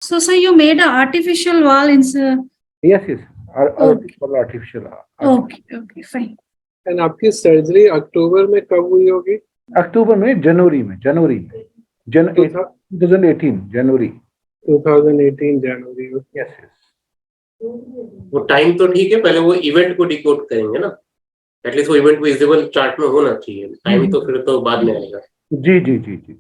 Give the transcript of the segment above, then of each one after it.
So, sir, you made an artificial wall in. Yes, yes. Okay. Artificial. Okay, okay, fine. And आपकी surgery October में कब हुई होगी? October में, जनवरी में, 2018 जनवरी। 2018 जनवरी। Yes yes. वो टाइम तो ठीक है, पहले वो इवेंट को डिकोड करेंगे ना, एटलीस्ट वो इवेंट विजिबल चार्ट में होना चाहिए। टाइम तो फिर तो बाद में आएगा। जी जी जी जी,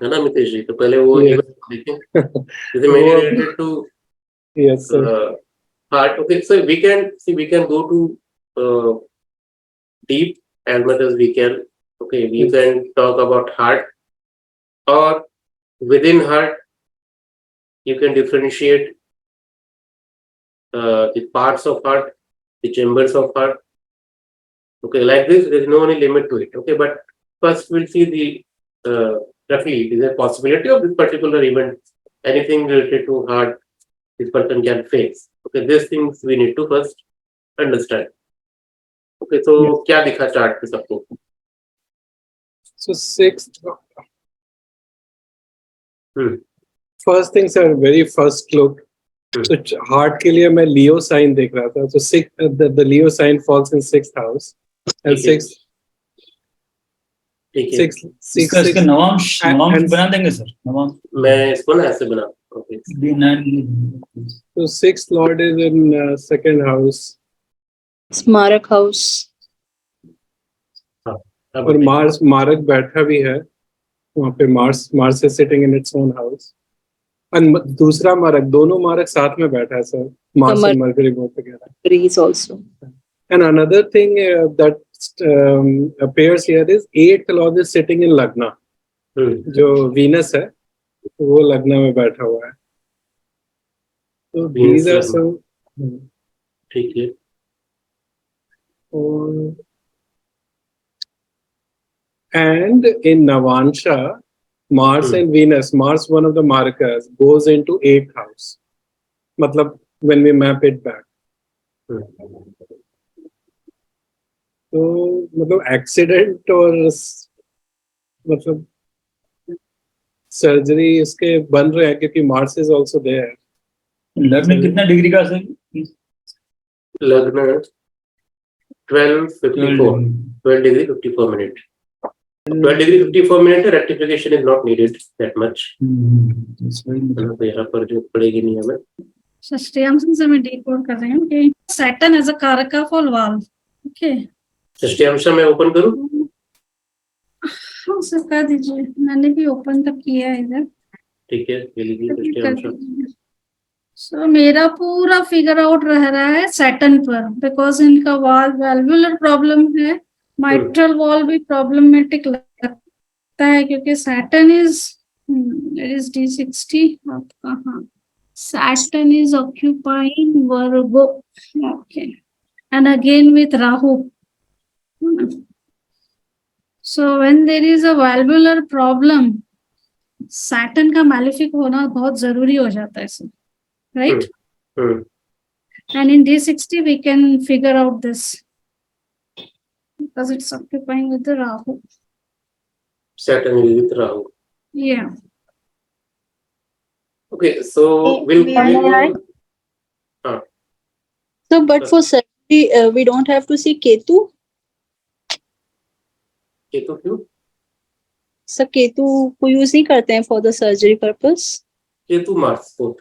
है ना मितेश जी? तो पहले वो Yes. इवेंट देखें। जैसे मैंने related to Yes sir. heart. Okay, so we can go to deep as much as we can. Okay, we can talk about heart, or within heart you can differentiate the parts of heart, the chambers of heart. Okay, like this, there is no any limit to it. Okay, but first we'll see the roughly is there a possibility of this particular event, anything related to heart this person can face. Okay, these things we need to first understand. Okay, so क्या दिखा chart पे सबको? So sixth. First thing sir, very first look. So heart के लिए मैं Leo sign देख रहा था. So the Leo sign falls in 6th house, and sixth. ठीक है। इसका नवांश बना देंगे सर। नवांश मैं इसको ना ऐसे बना। Okay. So sixth lord is in second house. स्मारक हाउस। और मार्स मारक बैठा भी है वहाँ पे। Mars is sitting in its own house. और दूसरा मारक, दोनों मारक साथ में बैठा है sir, Mars and Mercury both together. Greece also. And another thing that appears here is 8th lord is sitting in Lagna. जो Venus है वो लग्न में बैठा हुआ है। तो these are some. ठीक है। And in Navamsha, Mars and Venus, Mars, one of the markers, goes into 8th house. Matlab, when we map it back. So, matlab, accident or matlab, surgery इसके बन रहे हैं क्योंकि Mars is also there. लग्न कितना degree का sir? लग्न 12 degree 54 minute. 12 degree 54 minute rectification is not needed that much. तो यहाँ पर जो पड़ेगी नहीं हमें। षष्ठ्यांश से मैं डिकोड कर रही हूँ कि Saturn as a कारका for valve. Okay. षष्ठ्यांश में ओपन करूँ? हाँ सर कर दीजिए, मैंने भी ओपन तक किया है इधर। ठीक है, ये लीजिए षष्ठ्यांश। So मेरा पूरा फिगर आउट रह रहा है सैटर्न पर, बिकॉज इनका वाल्वुलर प्रॉब्लम है, माइट्रल वॉल भी प्रॉब्लमेटिक लगता है क्योंकि सैटर्न इज D60 आपका। हाँ, Saturn is occupying Virgo. Okay, and again with Rahu. So when there is a valvular problem, Saturn का मैलिफिक होना बहुत जरूरी हो जाता है sir, right? And in D60 we can figure out this because it's occupying with the Rahu. Saturn is with Rahu. Yeah. Okay, so we'll So, but for surgery, we don't have to see Ketu. Ketu क्यों? Sir Ketu को use नहीं करते हैं for the surgery purpose. Ketu Mars both.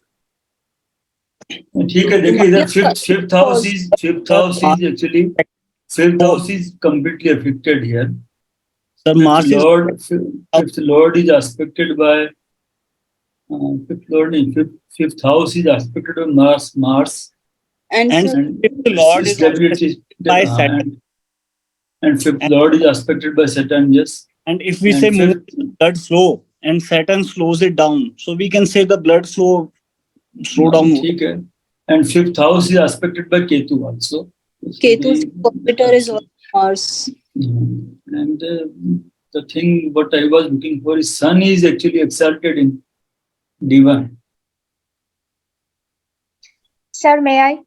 ठीक है, देखिए इधर fifth house is actually fifth house is completely affected here. Sir, Mars fifth lord is aspected by fifth house is aspected by Mars And fifth lord is aspected by Saturn. And fifth lord is aspected by Saturn, yes. And if we say blood flow and Saturn slows it down, so we can say the blood flow slow down. ठीक है. And fifth house is aspected by Ketu also. Ketu's orbiter is on Mars. And the thing what I was looking for is Sun is actually exalted in D1. Sir, may I?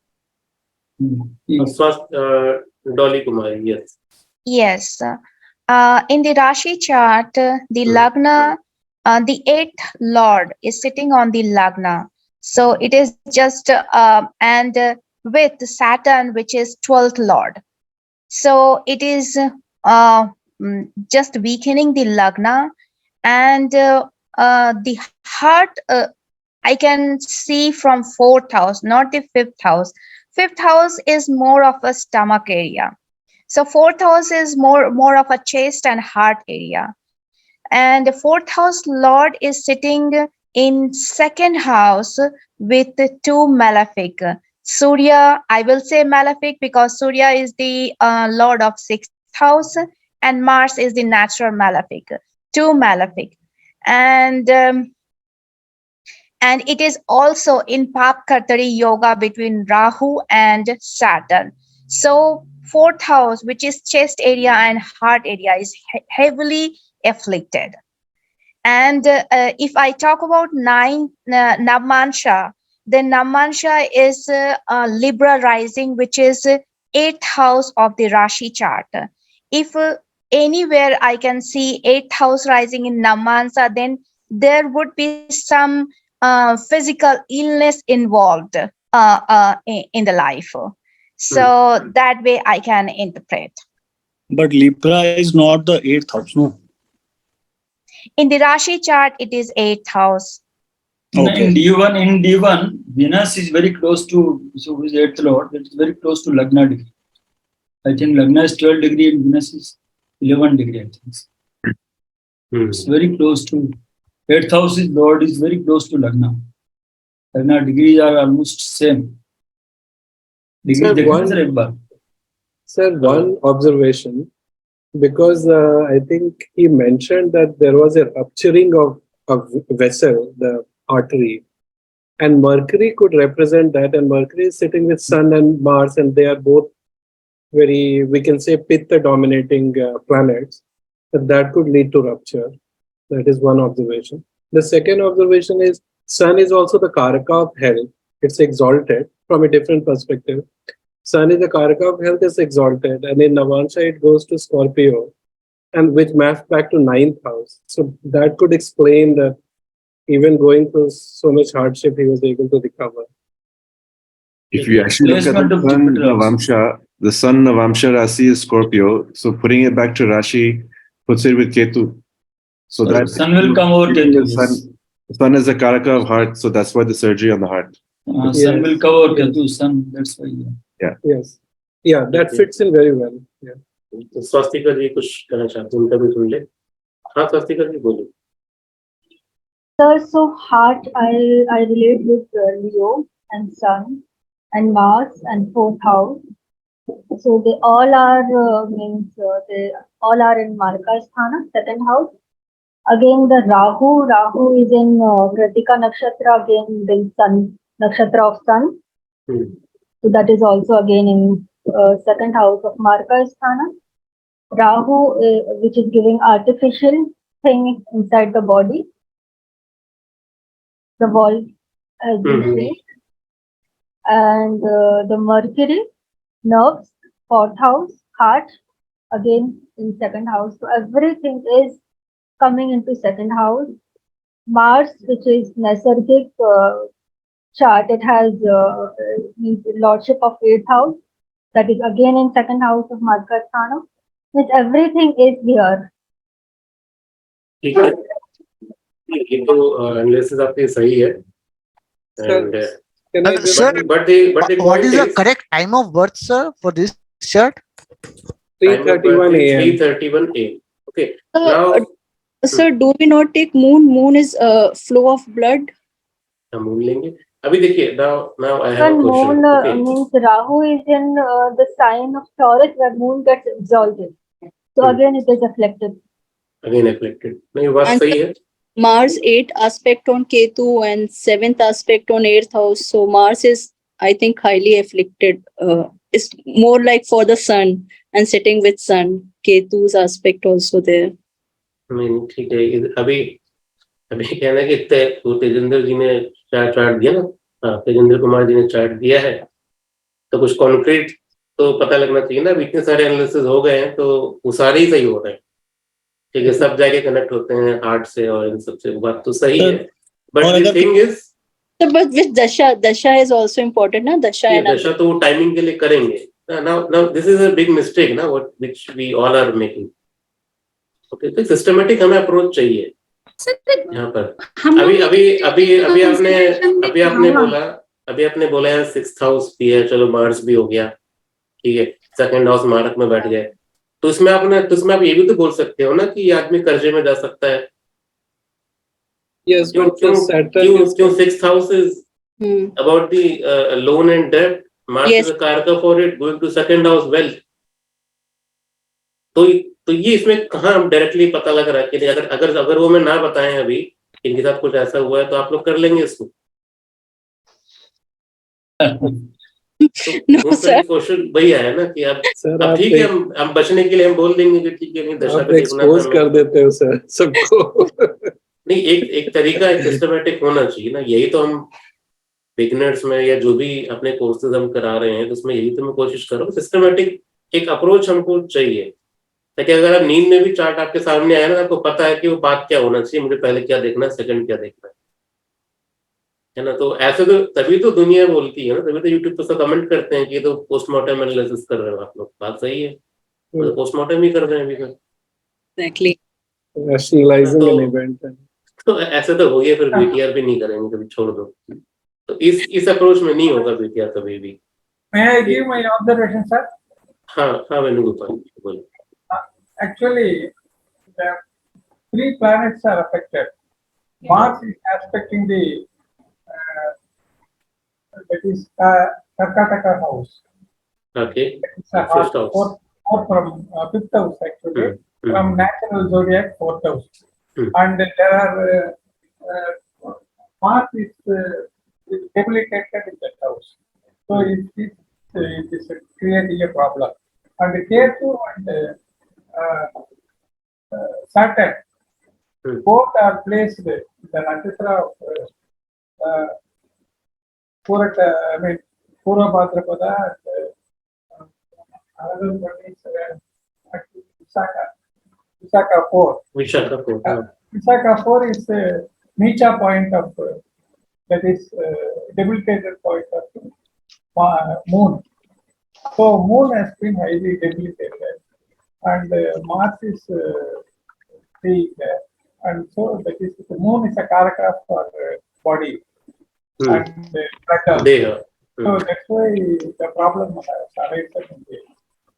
Dolly Kumari, yes. Yes. In the Rashi chart, the Lagna the eighth lord is sitting on the Lagna. So it is just and with Saturn, which is 12th lord. So it is just weakening the Lagna, and the heart I can see from 4th house, not the 5th house. 5th house is more of a stomach area. So 4th house is more of a chest and heart area. And the 4th house lord is sitting in 2nd house with the 2 malefic. Surya, I will say malefic because Surya is the lord of 6th house and Mars is the natural malefic. 2 malefic. And it is also in Papkartari yoga between Rahu and Saturn. So 4th house, which is chest area and heart area, is heavily afflicted. And if I talk about Navamsha, then Navamsha is Libra rising, which is 8th house of the Rashi chart. If anywhere I can see 8th house rising in Navamsha, then there would be some physical illness involved in the life. So that way I can interpret. But Libra is not the 8th house, no? In the Rashi chart, it is 8th house. Okay. In D1, Venus is very close to, so who is 8th lord, it's very close to Lagna degree. I think Lagna is 12 degree and Venus is 11 degree, I think. It's very close to, 8th house is lord is very close to Lagna. Lagna degrees are almost same. Sir, one observation, because I think he mentioned that there was a rupturing of a vessel, the artery, and Mercury could represent that, and Mercury is sitting with Sun and Mars, and they are both very, we can say, Pitta dominating planets, but that could lead to rupture. That is one observation. The second observation is Sun is also the Karaka of health. It's exalted from a different perspective. Sun is the Karaka of health, is exalted, and in Navamsha it goes to Scorpio, and which maps back to 9th house. So that could explain that even going through so much hardship, he was able to recover. If you actually look at the Sun Navamsha, the Sun Navamsha Rasi is Scorpio. So putting it back to Rashi puts it with Ketu. So that Sun will come over Ketu. Sun is the Karaka of heart, so that's why the surgery on the heart. Sun will cover Ketu, Sun, that's why. Yeah. Yes. Yeah, that fits in very well. Yeah. Swastika जी कुछ कहना चाहते हैं, उनका भी सुन ले. हाँ, स्वास्तिका जी बोलो. Sir, so heart I relate with Leo and Sun and Mars and 4th house. So they all are they all are in Markasthana, 2nd house. Again, the Rahu is in Kritika Nakshatra, again the Sun, Nakshatra of Sun. So that is also again in 2nd house of Markasthana. Rahu, which is giving artificial thing inside the body. The wall, as you say. And the Mercury, nerves, 4th house, heart, again in 2nd house. So everything is coming into 2nd house. Mars, which is Nasargic chart, it has lordship of 8th house. That is again in 2nd house of Markasthana. Which everything is here. ठीक है. ये तो analysis आपकी सही है. Sir, what is the correct time of birth, sir, for this chart? 3:31 a.m. 3:31 a.m. Okay. Now, sir, do we not take moon? Moon is flow of blood. moon लेंगे. अभी देखिए. Now I have a question. Moon Okay. means Rahu is in the sign of Taurus where moon gets exalted. So again it is afflicted. Again afflicted. नहीं, बात सही है. Mars 8 aspect on Ketu and 7th aspect on 8th house. So Mars is, I think, highly afflicted. It's more like for the sun and sitting with sun. Ketu's aspect also there. नहीं, ठीक है. अभी कहना है कि तेजेंद्र जी ने chart दिया ना. हाँ, तेजेंद्र कुमार जी ने चार्ट दिया है. तो कुछ कॉन्क्रीट तो पता लगना चाहिए ना. इतने सारे एनालिसिस हो गए हैं तो वो सारे ही सही हो रहे हैं. ठीक है, सब जाके कनेक्ट होते हैं हार्ट से और इन सब से, बात तो सही है, और बट द अगर thing is But with dasha is also important, na? Dasha and दशा तो वो टाइमिंग के लिए करेंगे. Now this is a big mistake ना, what which we all are making. Okay, तो सिस्टमेटिक हमें अप्रोच चाहिए यहाँ पर. अभी आपने बोला है 6th हाउस भी है, चलो मार्स भी हो गया, ठीक है, 2nd हाउस मारक में बैठ गए, तो इसमें आप ये भी तो बोल सकते हो ना कि ये आदमी कर्जे में जा सकता है. Yes, क्यों but Saturn is 6th house is about the loan and debt. Mars Yes. is a karaka for it, going to 2nd house wealth. तो ये इसमें कहाँ हम डायरेक्टली पता लग रहा है कि अगर वो मैं ना बताएं अभी इनके साथ कुछ ऐसा हुआ है तो आप लोग कर लेंगे इसको. No, sir. क्वेश्चन वही आया ना कि अब आप ठीक है, हम बचने के लिए हम बोल देंगे कि ठीक है, नहीं दशा पे देखना था एक्सपोज कर देते हो सर सबको. नहीं, एक तरीका, एक सिस्टमेटिक होना चाहिए ना. यही तो हम बिगिनर्स में या जो भी अपने कोर्सेज हम करा रहे हैं तो उसमें यही तो मैं कोशिश कर रहा हूँ, सिस्टमेटिक एक अप्रोच हमको चाहिए, ताकि अगर आप नींद में भी चार्ट आपके सामने आया ना, आपको पता है कि वो बात क्या होना चाहिए, मुझे पहले क्या देखना है, सेकंड क्या देखना है ना. तो ऐसे तो तभी तो दुनिया बोलती है ना, तभी तो यूट्यूब पर सब कमेंट करते हैं कि तो पोस्टमार्टम एनालिसिस कर रहे हो आप लोग. बात सही है, तो पोस्टमार्टम ही कर रहे हैं अभी तक. Exactly. Rationalizing an event. तो ऐसे तो हो गया, फिर बीटीआर भी नहीं करेंगे, कभी छोड़ दो. तो इस अप्रोच में नहीं होगा बीटीआर कभी भी. May I give my observation, sir? हाँ वेणुगोपाल बोलो. Actually, the 3 planets are affected. Mars is aspecting the that is Karkataka house. Okay. It's a First house. fourth from 5th house actually, from natural zodiac 4th house. And there are Mars is debilitated in that house, so it is creating a problem. And Ketu and Saturn both are placed in the nakshatra of Pura Bhadrapada and another one is Visakha 4. Visakha 4 is the Nicha point of that is debilitated point of Moon. So Moon has been highly debilitated, and Mars is weak, and so that is the Moon is a karaka for body and blood. So that's why the problem has arisen in the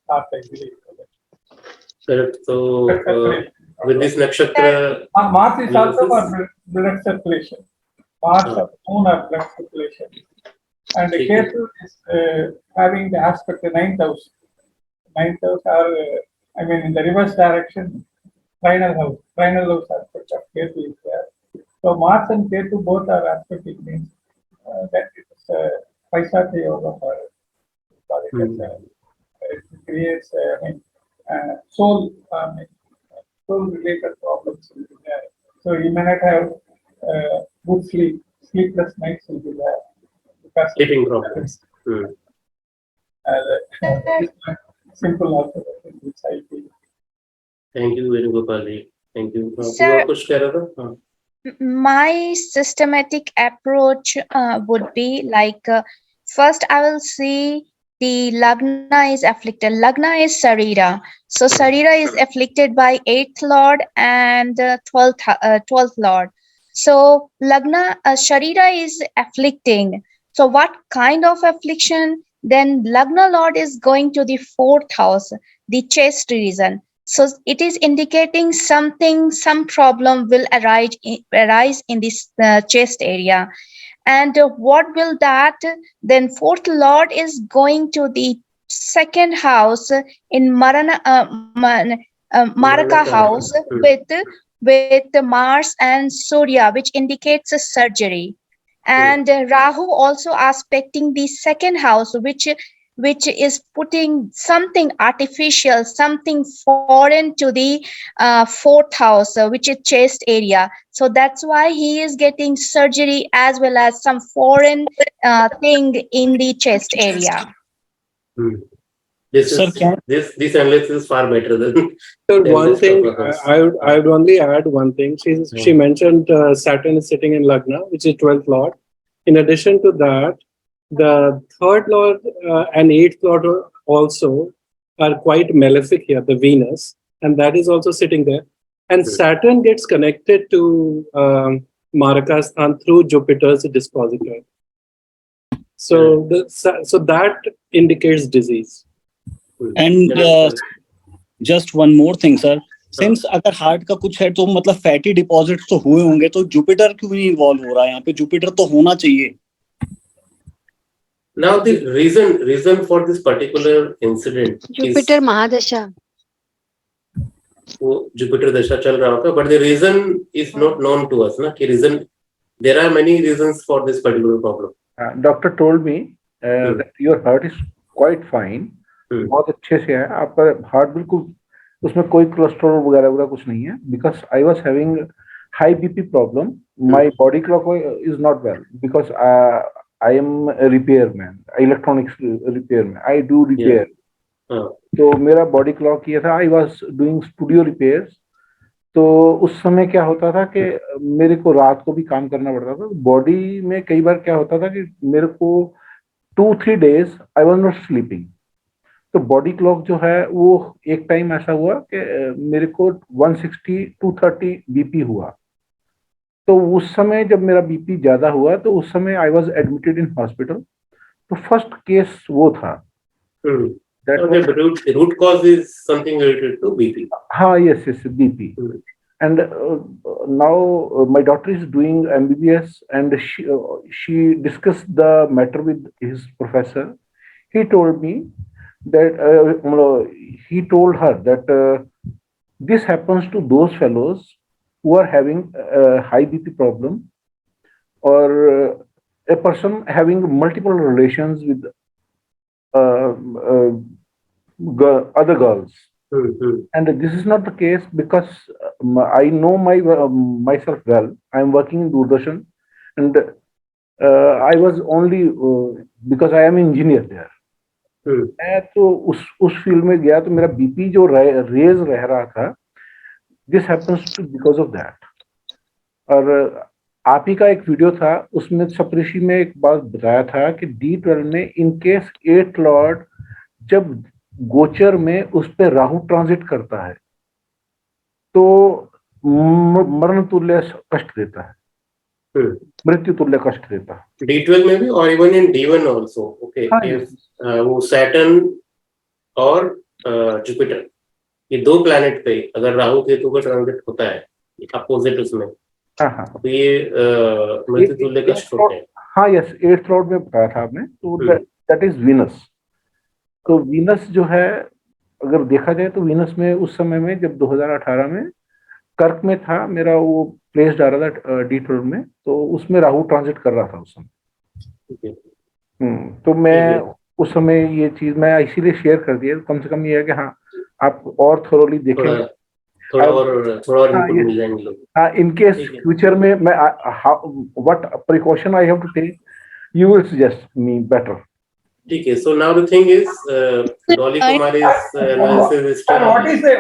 heart, I believe. Correct. So with this nakshatra, Mars is also for blood circulation. Mars and Moon are blood circulation, and the Ketu is having the aspect of 9th house. 9th house are in the reverse direction. Trinal house aspect of Ketu is there. So Mars and Ketu both are aspecting, means that it is Paisatya Yoga for it creates soul related problems will be there. So you may not have good sleepless nights will be there because sleeping problems. Simple observation which I feel. Thank you, Venugopal. Thank you. Sir, कुछ कह रहा था? my systematic approach would be like first I will see the Lagna is afflicted. Lagna is Sarira. So Sarira is afflicted by 8th Lord and 12th Lord. So Lagna, Sharira is afflicting. So what kind of affliction? Then Lagna Lord is going to the 4th house, the chest region. So it is indicating some problem will arise in this chest area. And what will that? Then 4th Lord is going to the 2nd house in Maraka house with Mars and Surya, which indicates a surgery. And Rahu also aspecting the 2nd house, which is putting something artificial, something foreign to the 4th house, which is chest area. So that's why he is getting surgery as well as some foreign thing in the chest area. This Sir, is this analysis is far better than. So than one rest thing of us. I would only add one thing. She mentioned Saturn is sitting in Lagna, which is 12th lord. In addition to that, the 3rd lord and 8th lord also are quite malefic here, the Venus, and that is also sitting there. And Saturn gets connected to Marakasthan through Jupiter's dispositor. So so that indicates disease. And just one more thing, sir. Since अगर heart का कुछ है तो मतलब fatty deposits तो हुए होंगे, तो जुपिटर क्यों नहीं इन्वॉल्व हो रहा है यहाँ पे? जुपिटर तो होना चाहिए. Now the reason for this particular incident Jupiter Mahadasha. वो जुपिटर दशा चल रहा होगा, but the reason is not known to us ना कि reason. There are many reasons for this particular problem. Doctor told me that your heart is quite fine. बहुत अच्छे से है आपका हार्ट, बिल्कुल उसमें कोई कोलेस्ट्रॉल वगैरह कुछ नहीं है. Because I was having high BP problem, my body clock is not well because I am a repairman, electronics repairman. I do repair. तो मेरा बॉडी क्लॉक किया था. I was doing studio repairs. तो उस समय क्या होता था कि मेरे को रात को भी काम करना पड़ता था. बॉडी में कई बार क्या होता था कि मेरे को 2-3 days I was not sleeping. तो बॉडी क्लॉक जो है वो एक टाइम ऐसा हुआ कि मेरे को 160-230 बीपी हुआ. तो उस समय जब मेरा बीपी ज्यादा हुआ तो उस समय I was admitted in hospital. तो फर्स्ट केस वो था. The root cause is something related to BP. हाँ, yes, BP. And now my daughter is doing MBBS and she discussed the matter with his professor. He told me that he told her that this happens to those fellows who are having a high BP problem, or a person having multiple relations with other girls. And this is not the case because I know myself well. I am working in Doordarshan, and I was only because I am engineer there. मैं तो उस field में गया तो मेरा BP जो raise रह रहा था, this happens to because of that. और आप ही का एक वीडियो था, उसमें सप्तऋषि में एक बात बताया था कि D12 में इन केस 8th लॉर्ड जब गोचर में उस पे राहु ट्रांजिट करता है तो मरण तुल्य कष्ट देता है, मृत्यु तुल्य कष्ट देता है. D12 में भी और even in D1 also. Okay, वो सैटर्न और जुपिटर, ये दो प्लैनेट पे अगर राहु केतु का ट्रांजिट होता है अपोजिट उसमें, तो ये मृत्यु तुल्य कष्ट होते हैं. हाँ, यस, 8th लॉर्ड में बताया था आपने. तो दैट इज वीनस. तो वीनस जो है अगर देखा जाए तो वीनस में उस समय में जब 2018 में कर्क में था, मेरा वो प्लेस आ रहा था D12 में, तो उसमें राहु ट्रांजिट कर रहा था उस समय. तो मैं उस समय ये चीज मैं इसीलिए शेयर कर दिया, कम से कम ये है कि हाँ आप और थोरोली देखें, थोड़ा और मिल जाएंगे लोग. हाँ, इन केस फ्यूचर में मैं what precaution I have to take, you will suggest me better. ठीक है. So now the thing is, Dolly Kumari's analysis is still.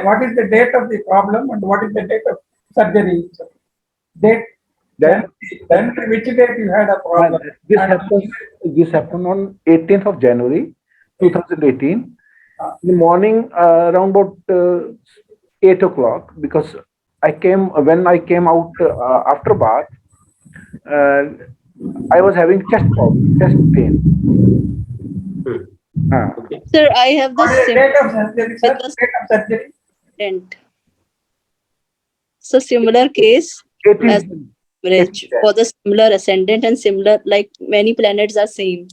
What is the date of the problem and what is the date of surgery? Date. Then which date you had a problem? This happened on 18th of January 2018 in the morning around about 8 o'clock, because when I came out after bath, I was having chest pain. Sir, I have the date of surgery, sir? Date of surgery? So similar case as average for the similar ascendant and similar, like many planets are same.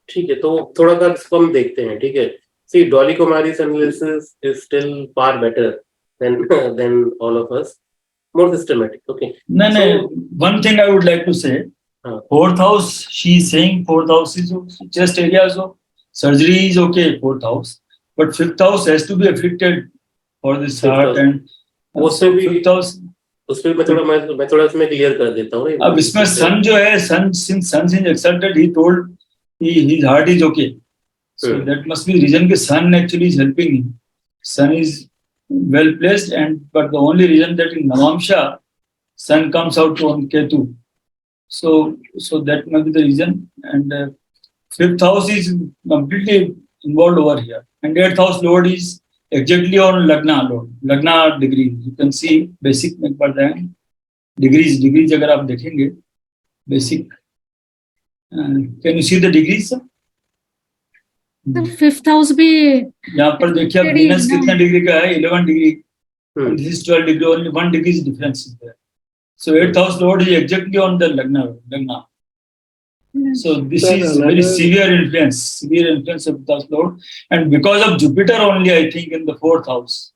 ठीक है, तो थोड़ा सा इसको हम देखते हैं. ठीक है. See, Dolly Kumari's analysis is still far better than all of us. More systematic. Okay. No. One thing I would like to say. 4th house, she is saying 4th house is okay. Chest area also. Surgery is okay, 4th house. But 5th house has to be affected for this heart and also 5th house. उसमें मैं थोड़ा इसमें clear कर देता हूँ. अब इसमें सन जो है, सन since sun is exalted, he told his heart is okay. So that must be the reason the sun actually is helping him. Sun is well placed, but the only reason that in Navamsha, sun comes out on Ketu. So that might be the reason. And fifth house is completely involved over here. And eighth house Lord is exactly on Lagna Lord. Lagna degree. You can see basic में पढ़ रहे हैं. Degrees अगर आप देखेंगे basic. Can you see the degrees? The fifth house भी यहाँ पर देखिए आप Venus कितना डिग्री का है 11 degree and this is 12 degree, only 1 degree is difference is there. So 8th house Lord is exactly on the Lagna. So this is very severe influence of the Lord, and because of Jupiter only, I think in the 4th house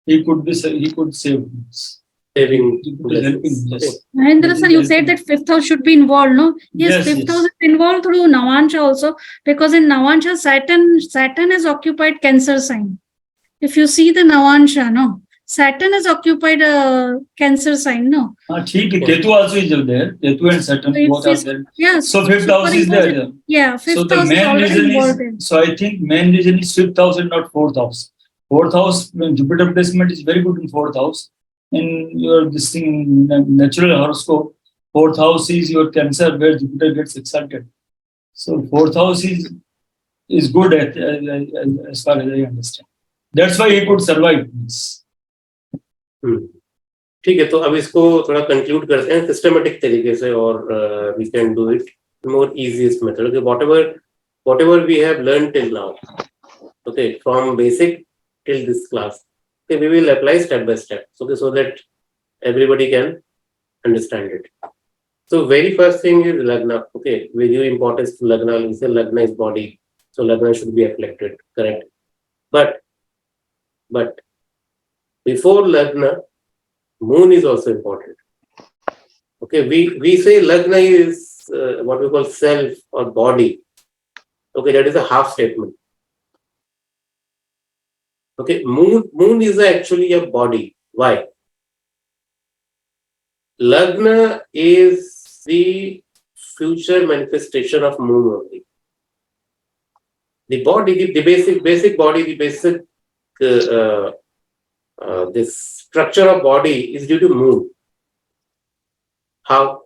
he could save us. Saving. Yes. Mahendra sir, you said that fifth house should be involved, no? Yes, fifth house is involved through Navamsha also, because in Navamsha Saturn has occupied Cancer sign. If you see the Navamsha, no, Saturn has occupied a Cancer sign, no. ठीक है, Ketu also is there. Ketu and Saturn both are there. Yeah. So fifth house is there. Yeah, fifth so the house is main already reason involved is, so I think main reason is fifth house and not fourth house. Fourth house, when Jupiter placement is very good in fourth house. In your this thing in natural horoscope, fourth house is your Cancer where Jupiter gets exalted. So fourth house is good as far as I understand. That's why he could survive this. ठीक है, तो अब इसको थोड़ा conclude करते हैं systematic तरीके से, और we can do it more easiest method. Whatever we have learned till now, okay, from basic till this class, okay, we will apply step by step, okay, so that everybody can understand it. So very first thing is Lagna. Okay, we give importance to Lagna. We say Lagna is body, so Lagna should be afflicted, correct? But before Lagna, Moon is also important. Okay, we say Lagna is what we call self or body. Okay, that is a half statement. Okay, Moon is actually a body. Why? Lagna is the future manifestation of Moon only. The body, the basic body, the basic this structure of body is due to Moon. How?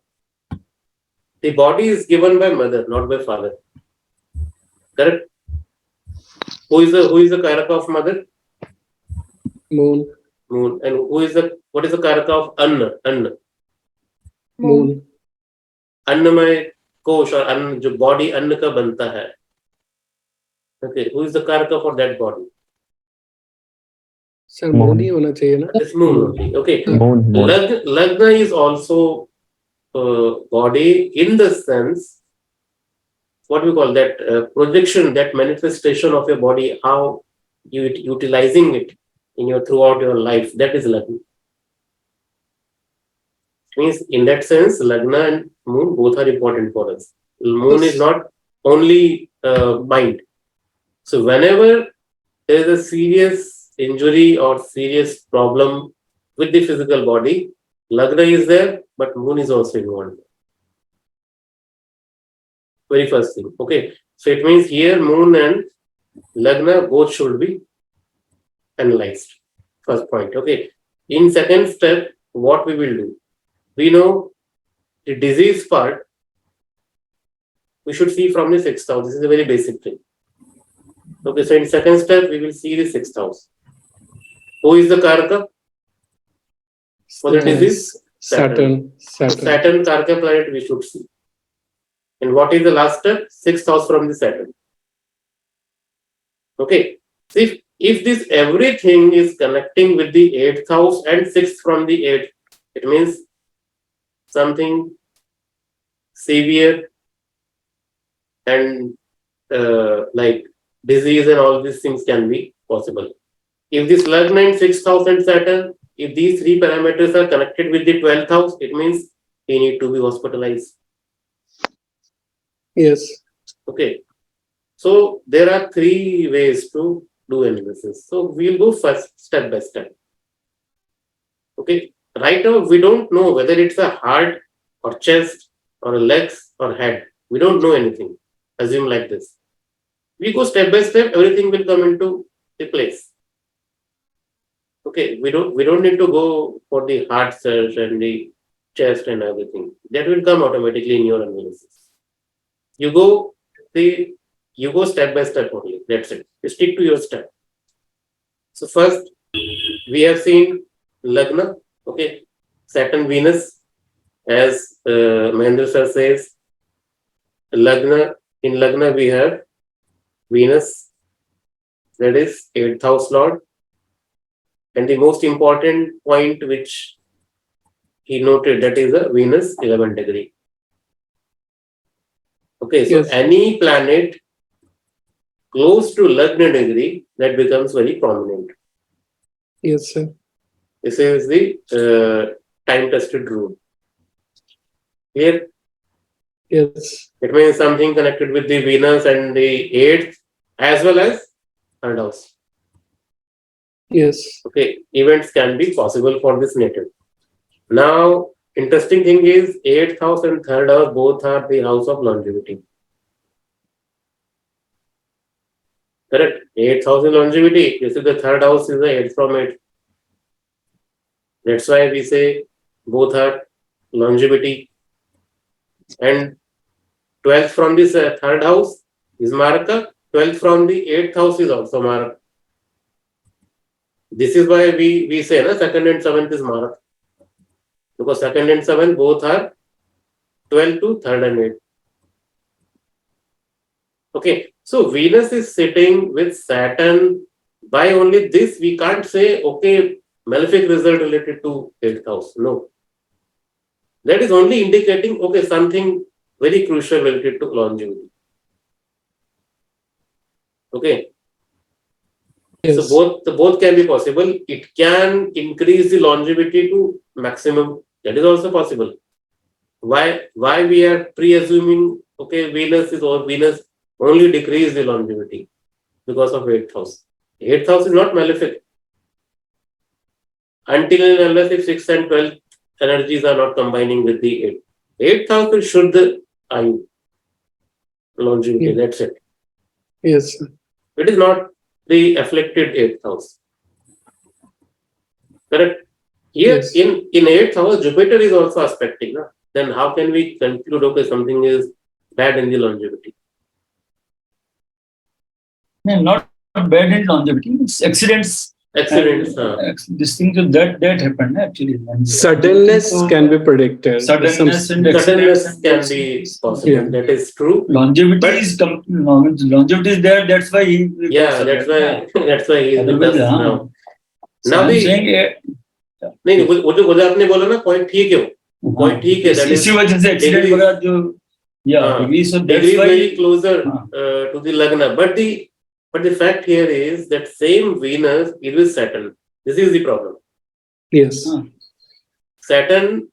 The body is given by mother, not by father. Correct? Who is the karaka of mother? Moon. And what is the karaka of Anna? Moon. अन्नमय कोश और अन्न जो body अन्न का बनता है. Okay, who is the karaka for that body? Sir, Moon ही होना चाहिए ना? It's Moon only. Okay. Lagna is also body in the sense, what we call that projection, that manifestation of your body, how you utilizing it in your throughout your life. That is Lagna. Means in that sense, Lagna and Moon both are important for us. Moon is not only mind. So whenever there is a serious injury or serious problem with the physical body, Lagna is there, but Moon is also involved. Very first thing. Okay. So it means here Moon and Lagna both should be analyzed. First point. Okay. In second step, what we will do? We know the disease part, we should see from the 6th house. This is a very basic thing. Okay, so in second step, we will see the 6th house. Who is the karaka for the disease? Saturn. Saturn karaka planet we should see. And what is the last step? 6th house from the Saturn. Okay, so if this everything is connecting with the 8th house and 6th from the 8th, it means something severe and like disease and all these things can be possible. If this Lagna in 6th house and Saturn, if these three parameters are connected with the 12th house, it means he need to be hospitalized. Yes. Okay. So there are three ways to do analysis. So we'll go first step by step. Okay. Right now, we don't know whether it's a heart or chest or legs or head. We don't know anything. Assume like this. We go step by step, everything will come into the place. Okay, we don't need to go for the heart search and the chest and everything. That will come automatically in your analysis. You go step by step only. That's it. You stick to your step. So first we have seen Lagna. Okay, Saturn Venus, as Mahendra sir says, Lagna. In Lagna we have Venus, that is 8th house lord. And the most important point which he noted, that is a Venus 11 degree. Okay, so Yes. any planet close to Lagna degree, that becomes very prominent. Yes, sir. This is the time-tested rule. Clear? Yes. It means something connected with the Venus and the 8th as well as 3rd house. Yes. Okay, events can be possible for this native. Now, interesting thing is 8th house and 3rd house both are the house of longevity. Correct? 8th house is longevity. This is the 3rd house, is the 8th from 8. That's why we say both are longevity. And 12th from this 3rd house is Maraka. 12th from the 8th house is also Maraka. This is why we say 2nd and 7th is Maraka. Because 2nd and 7th both are 12 to 3rd and 8th. Okay, so Venus is sitting with Saturn. By only this, we can't say, okay, malefic result related to 8th house. No. That is only indicating, okay, something very crucial related to longevity. Okay. Yes. So both can be possible. It can increase the longevity to maximum. That is also possible. Why we are pre-assuming, okay, Venus only decrease the longevity because of 8th house. 8th house is not malefic. Until and unless if 6th and 12th energies are not combining with the 8th. 8th house will should the Ayu longevity. Yeah. That's it. Yes. It is not the afflicted 8th house. Correct? Here Yes. in 8th house, Jupiter is also aspecting. No? Then how can we conclude, okay, something is bad in the longevity? No, not bad in longevity. It's accidents. Accidents. This thing that happened actually. And Suddenness so can be predicted. suddenness and Suddenness accidents can be possible. Yeah. That is true. longevity But- is longevity is there. That's why he. Yeah, that's why he is with us now. So Now I'm the saying नहीं वो जो आपने बोला ना point ठीक है वो point ठीक है that is इसी वजह से एक्सीडेंट degree- वगैरह जो degree so degree that's is why very closer हाँ. to the Lagna, but the fact here is that same Venus is with Saturn. This is the problem. Yes. Saturn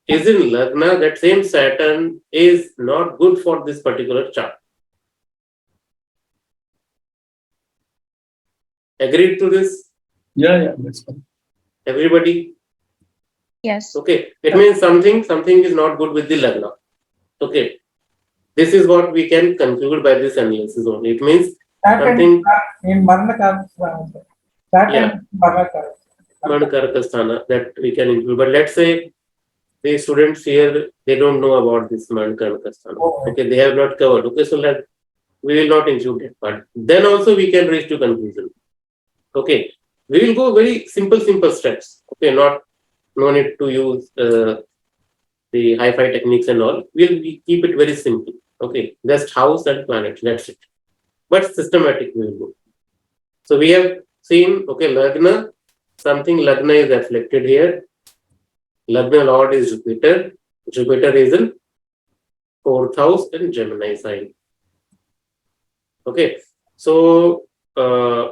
is in Lagna. That same Saturn is not good for this particular chart. Agreed to this, yeah that's fine. everybody? Yes. Okay, it means something is not good with the Lagna. Okay, this is what we can conclude by this analysis only. It means Saturn something in Marnaka. Saturn Yeah. Marnaka. Mankarakasthana that we can include. But let's say the students here, they don't know about this Mankarakasthana. Oh, Okay, they have not covered. Okay, so we will not include it. But then also we can reach to conclusion. Okay, we will go very simple steps. Okay, no need to use the hi-fi techniques and all. We keep it very simple. Okay, just house and planet. That's it. But systematic we will go. So we have seen, okay, Lagna, something Lagna is afflicted here. Lagna Lord is Jupiter. Jupiter is in 4th house in Gemini sign. Okay, so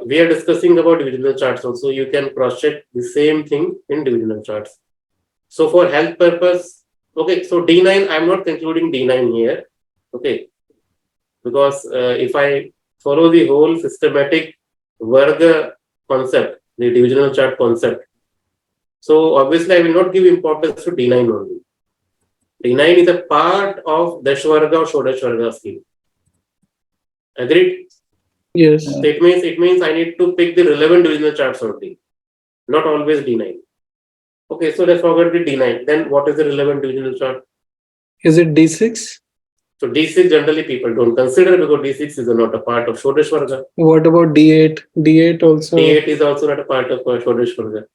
we are discussing about divisional charts also. You can cross-check the same thing in divisional charts. So for health purpose, okay, so D9, I'm not concluding D9 here. Okay, because if I follow the whole systematic Varga concept, the divisional chart concept, so obviously I will not give importance to D9 only. D9 is a part of Dashvarga or Shodashvarga scheme. Agreed? Yes. So it means I need to pick the relevant divisional charts only, not always D9. Okay, so let's forget the D9. Then what is the relevant divisional chart? Is it D6? So D6 generally people don't consider because D6 is not a part of Shodesh Varga. What about D8? D8 also. D8 is also not a part of Shodesh Varga.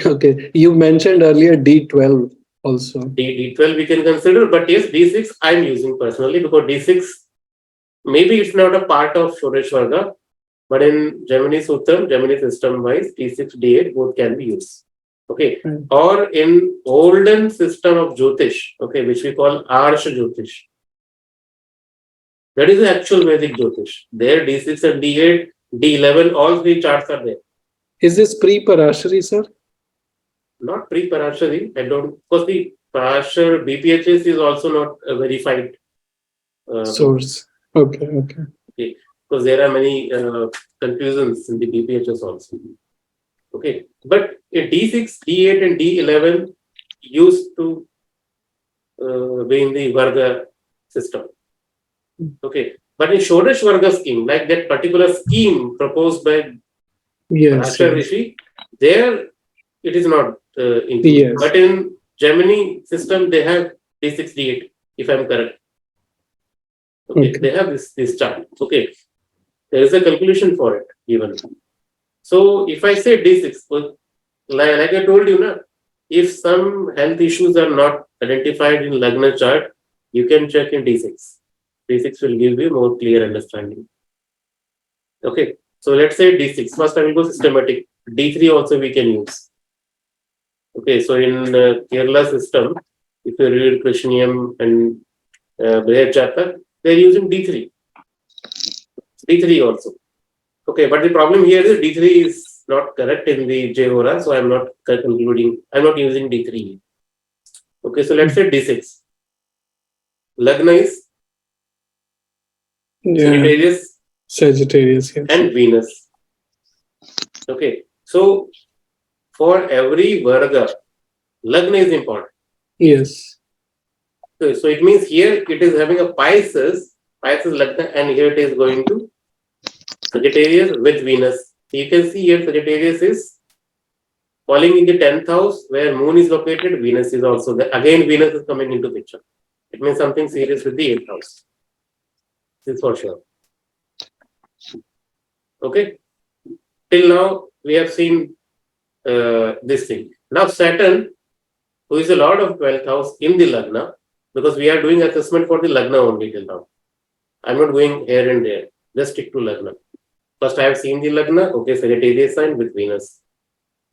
Okay. You mentioned earlier D12 also. D12 we can consider, but yes, D6 I'm using personally because D6 maybe it's not a part of Shodesh Varga, but in Gemini Sutram, Gemini system wise, D6, D8 both can be used. Okay, or in olden system of Jyotish, okay, which we call Arsh Jyotish. That is the actual Vedic Jyotish. There D6 and D8, D11, all three charts are there. Is this pre-Parashari, sir? Not pre-Parashari. I don't, because the Parashar BPHS is also not a verified source. Okay. Because there are many confusions in the BPHS also. Okay, but in D6, D8 and D11 used to be in the Varga system. Okay, but in Shodesh Varga scheme, like that particular scheme proposed by Parashar Rishi, there it is not included. Yes. But in Gemini system, they have D6, D8, if I'm correct. Okay, they have this chart. Okay, there is a calculation for it given. So if I say D6, like I told you, if some health issues are not identified in Lagna chart, you can check in D6. D6 will give you more clear understanding. Okay, so let's say D6. First I will go systematic. D3 also we can use. Okay, so in Kerala system, if you read Krishniyam and Brihad Jatak, they are using D3. D3 also. Okay, but the problem here is D3 is not correct in the Jehora, so I'm not concluding, I'm not using D3. Okay, so let's say D6. Lagna is Sagittarius, yes. And Venus. Okay, so for every Varga, Lagna is important. Yes. Okay, so it means here it is having a Pisces Lagna, and here it is going to Sagittarius with Venus. So you can see here Sagittarius is falling in the 10th house where Moon is located, Venus is also there. Again, Venus is coming into picture. It means something serious with the 8th house. This is for sure. Okay. Till now, we have seen this thing. Now, Saturn, who is the Lord of 12th house in the Lagna, because we are doing assessment for the Lagna only till now. I'm not going here and there. Just stick to Lagna. First, I have seen the Lagna. Okay, Sagittarius sign with Venus.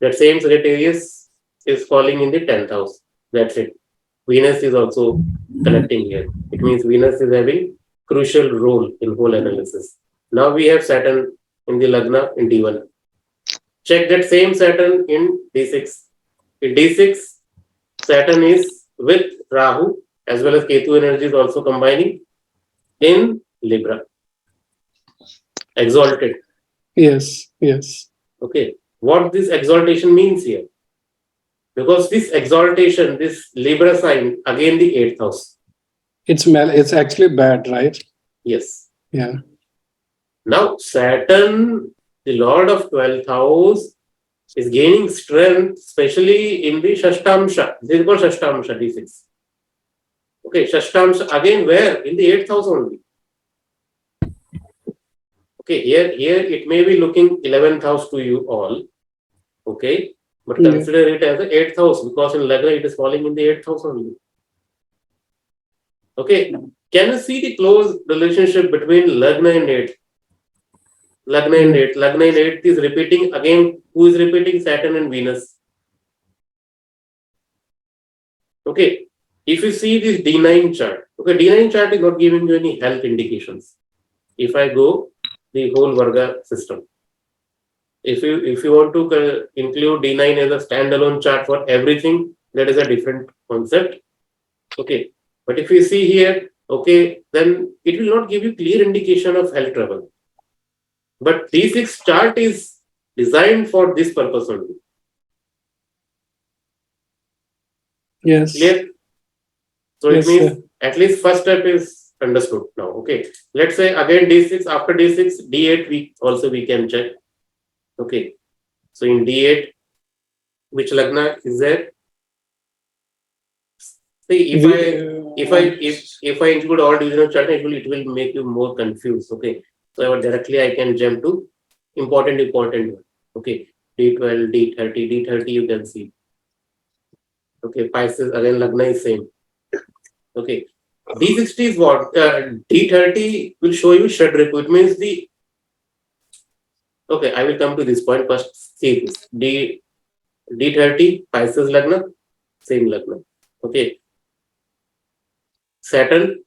That same Sagittarius is falling in the 10th house. That's it. Venus is also connecting here. It means Venus is having crucial role in whole analysis. Now we have Saturn in the Lagna in D1. Check that same Saturn in D6. In D6, Saturn is with Rahu as well as Ketu energy is also combining in Libra. Exalted. Yes. Okay. What this exaltation means here? Because this exaltation, this Libra sign, again the 8th house. It's actually bad, right? Yes. Yeah. Now Saturn, the Lord of 12th house, is gaining strength, especially in the Shashtamsha. This is called Shashtamsha, D6. Okay, Shashtamsha, again where? In the 8th house only. Okay, here it may be looking 11th house to you all. Okay, but consider it as the 8th house because in Lagna it is falling in the 8th house only. Okay, can you see the close relationship between Lagna and 8th? Lagna and 8th. Lagna and 8th is repeating again. Who is repeating? Saturn and Venus. Okay, if you see this D9 chart, okay, D9 chart is not giving you any health indications. If I go the whole Varga system, if you want to include D9 as a standalone chart for everything, that is a different concept. Okay, but if you see here, okay, then it will not give you clear indication of health trouble. But D6 chart is designed for this purpose only. Yes. Clear? So it means at least first step is understood now. Okay, let's say again D6, after D6, D8 we can check. Okay, so in D8, which Lagna is there? See, if I include all divisional chart, it will make you more confused. Okay, so directly I can jump to important one. Okay, D12, D30, you can see. Okay, Pisces again Lagna is same. Okay, D60 is what? D30 will show you Shad Ripu. It means the. Okay, I will come to this point first. See this D30 Pisces Lagna, same Lagna. Okay, Saturn,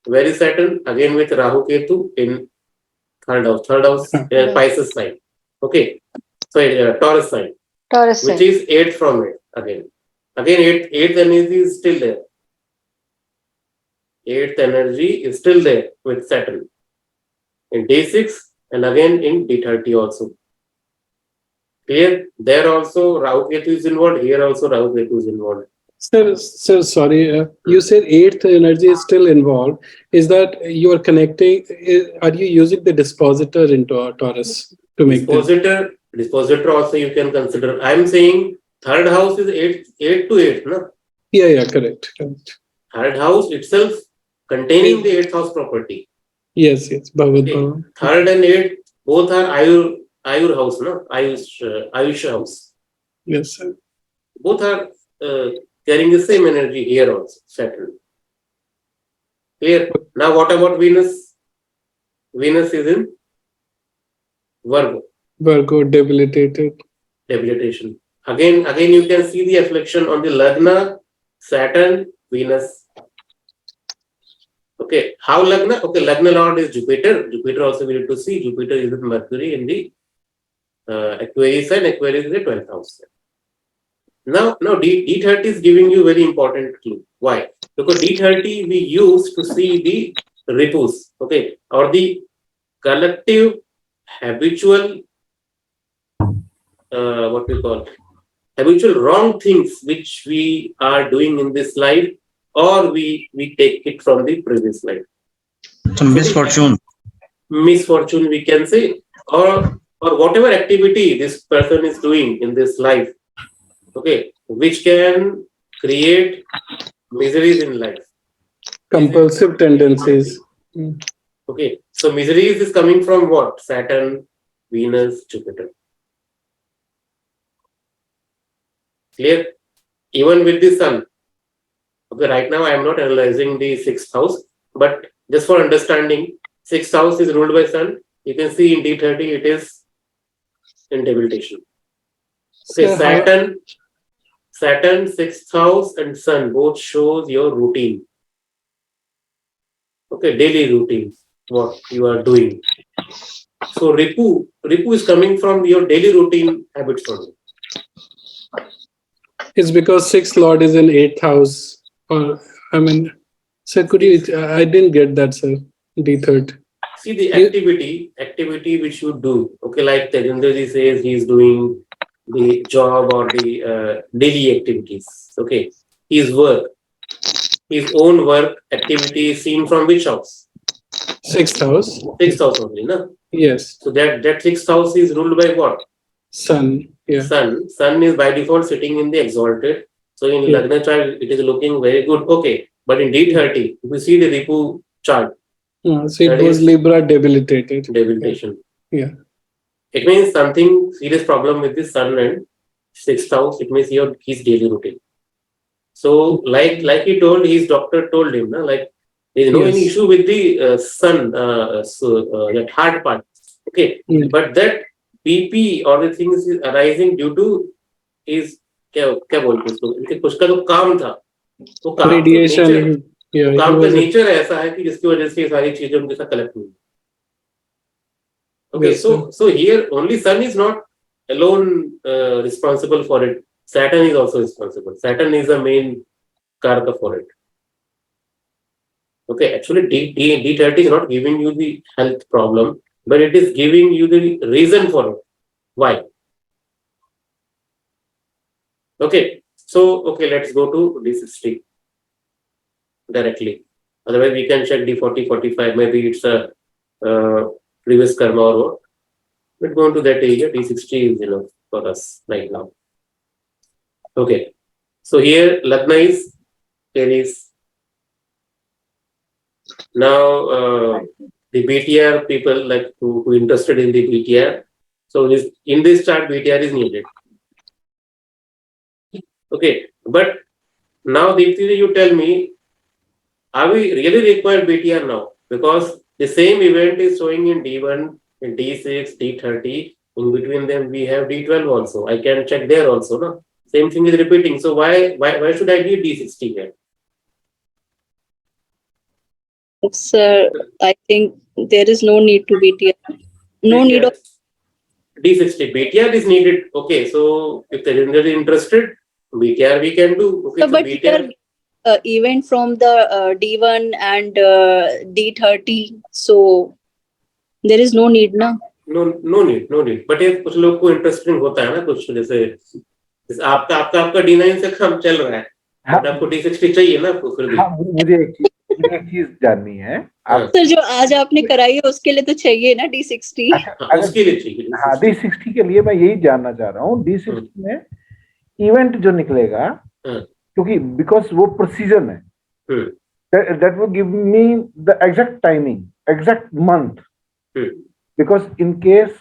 where is Saturn? Again with Rahu Ketu in third house, Pisces sign. Okay, so Taurus sign, Taurus which sign. is 8th from it again. Again, 8th energy is still there. 8th energy is still there with Saturn in D6 and again in D30 also. Clear? There also Rahu Ketu is involved. Here also Rahu Ketu is involved. Sir, sorry. You said 8th energy is still involved. Is that you are connecting? Are you using the dispositor into a Taurus to make Dispositor also you can consider. I am saying third house is 8 to 8, no? Yeah, correct. Third house itself containing the 8th house property. Yes. Okay. Third and 8th both are Ayur house, no? Ayush house. Yes, sir. Both are carrying the same energy here also, Saturn. Clear? Now what about Venus? Venus is in Virgo, debilitated. Debilitation. Again you can see the affliction on the Lagna, Saturn, Venus. Okay, how Lagna? Okay, Lagna Lord is Jupiter. Jupiter also we need to see. Jupiter is with Mercury in the Aquarius sign. Aquarius is the 12th house. Now D30 is giving you very important clue. Why? Because D30 we use to see the ripus, okay, or the collective habitual what we call habitual wrong things which we are doing in this life, or we take it from the previous life. So misfortune We can say, or whatever activity this person is doing in this life, okay, which can create miseries in life. Compulsive tendencies. Okay, so miseries is coming from what? Saturn, Venus, Jupiter. Clear? Even with the sun. Okay, right now I am not analyzing the 6th house, but just for understanding, 6th house is ruled by sun. You can see in D30 it is in debilitation. Okay, Saturn, 6th house and sun both shows your routine. Okay, daily routine, what you are doing. So Ripu is coming from your daily routine habits only. It's because 6th Lord is in 8th house. Or sir, could you? I didn't get that, sir. D3rd. See the activity which you do. Okay, like Tejendraji says, he is doing the job or the daily activities. Okay, his work, his own work activity is seen from which house? 6th house. 6th house only, no? Yes. So that 6th house is ruled by what? Sun. Yeah. Sun is by default sitting in the exalted. So in Lagna chart, it is looking very good. Okay, but in D30, if you see the Ripu chart, so it was Libra debilitated. Debilitation. Yeah. It means something serious problem with the sun and 6th house. It means his daily routine. So like he told, his doctor told him, like there is no any issue with the sun, that hard part. Okay, but that BP or the things is arising due to his क्या बोलते हैं उसको, उसका जो काम था, वो काम का नेचर ऐसा है कि जिसकी वजह से सारी चीजें उनके साथ कलेक्ट हुई. Okay, so here only sun is not alone responsible for it. Saturn is also responsible. Saturn is the main karaka for it. Okay, actually D30 is not giving you the health problem, but it is giving you the reason for it. Why? Okay, so let's go to D60 directly. Otherwise, we can check D40 45. Maybe it's a previous karma or what. But going to that area, D60 is enough for us right now. Okay. So here Lagna is Aries. Now the BTR people like who interested in the BTR. So in this chart BTR is needed. Okay, but now Deepti, you tell me, are we really required BTR now? Because the same event is showing in D1, in D6, D30. In between them, we have D12 also. I can check there also, no? Same thing is repeating. So why should I need D60 here? Sir, I think there is no need to BTR. No need of D60. BTR is needed. Okay, so if the is interested, BTR we can do. Okay, so, so but BTR. Event from the D1 and D30. So there is no need, na? No need. But ये कुछ लोग को interesting होता है ना कुछ जैसे आपका D9 से काम चल रहा है, बट आपको D60 चाहिए ना फिर भी. हाँ, मुझे एक चीज जाननी है. सर जो आज आपने कराई है उसके लिए तो चाहिए ना D60. उसके लिए चाहिए. हाँ, D60 के लिए मैं यही जानना चाह रहा हूँ. D60 में इवेंट जो निकलेगा, क्योंकि बिकॉज वो प्रोसीजन है, that will give me the exact timing, exact month. Because in case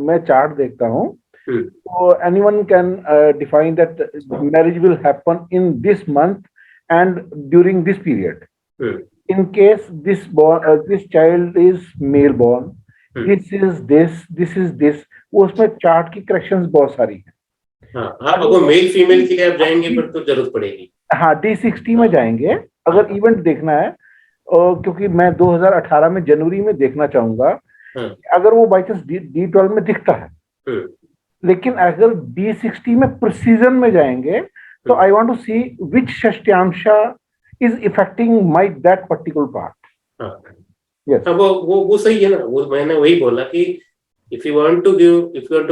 मैं चार्ट देखता हूँ, so anyone can define that marriage will happen in this month and during this period. In case this child is male born, this is this, वो उसमें chart की corrections बहुत सारी हैं. हाँ, आपको मेल फीमेल के लिए आप जाएंगे पर तो जरूरत पड़ेगी. हाँ, D60 में जाएंगे अगर इवेंट देखना है, क्योंकि मैं 2018 में जनवरी में देखना चाहूंगा. अगर वो बाई चांस D12 में दिखता है, लेकिन अगर D60 में प्रिसीजन में जाएंगे तो I want to see which षष्ट्यांशा is affecting my that particular part. Yes, वो सही है ना. वो मैंने वही बोला कि if you want to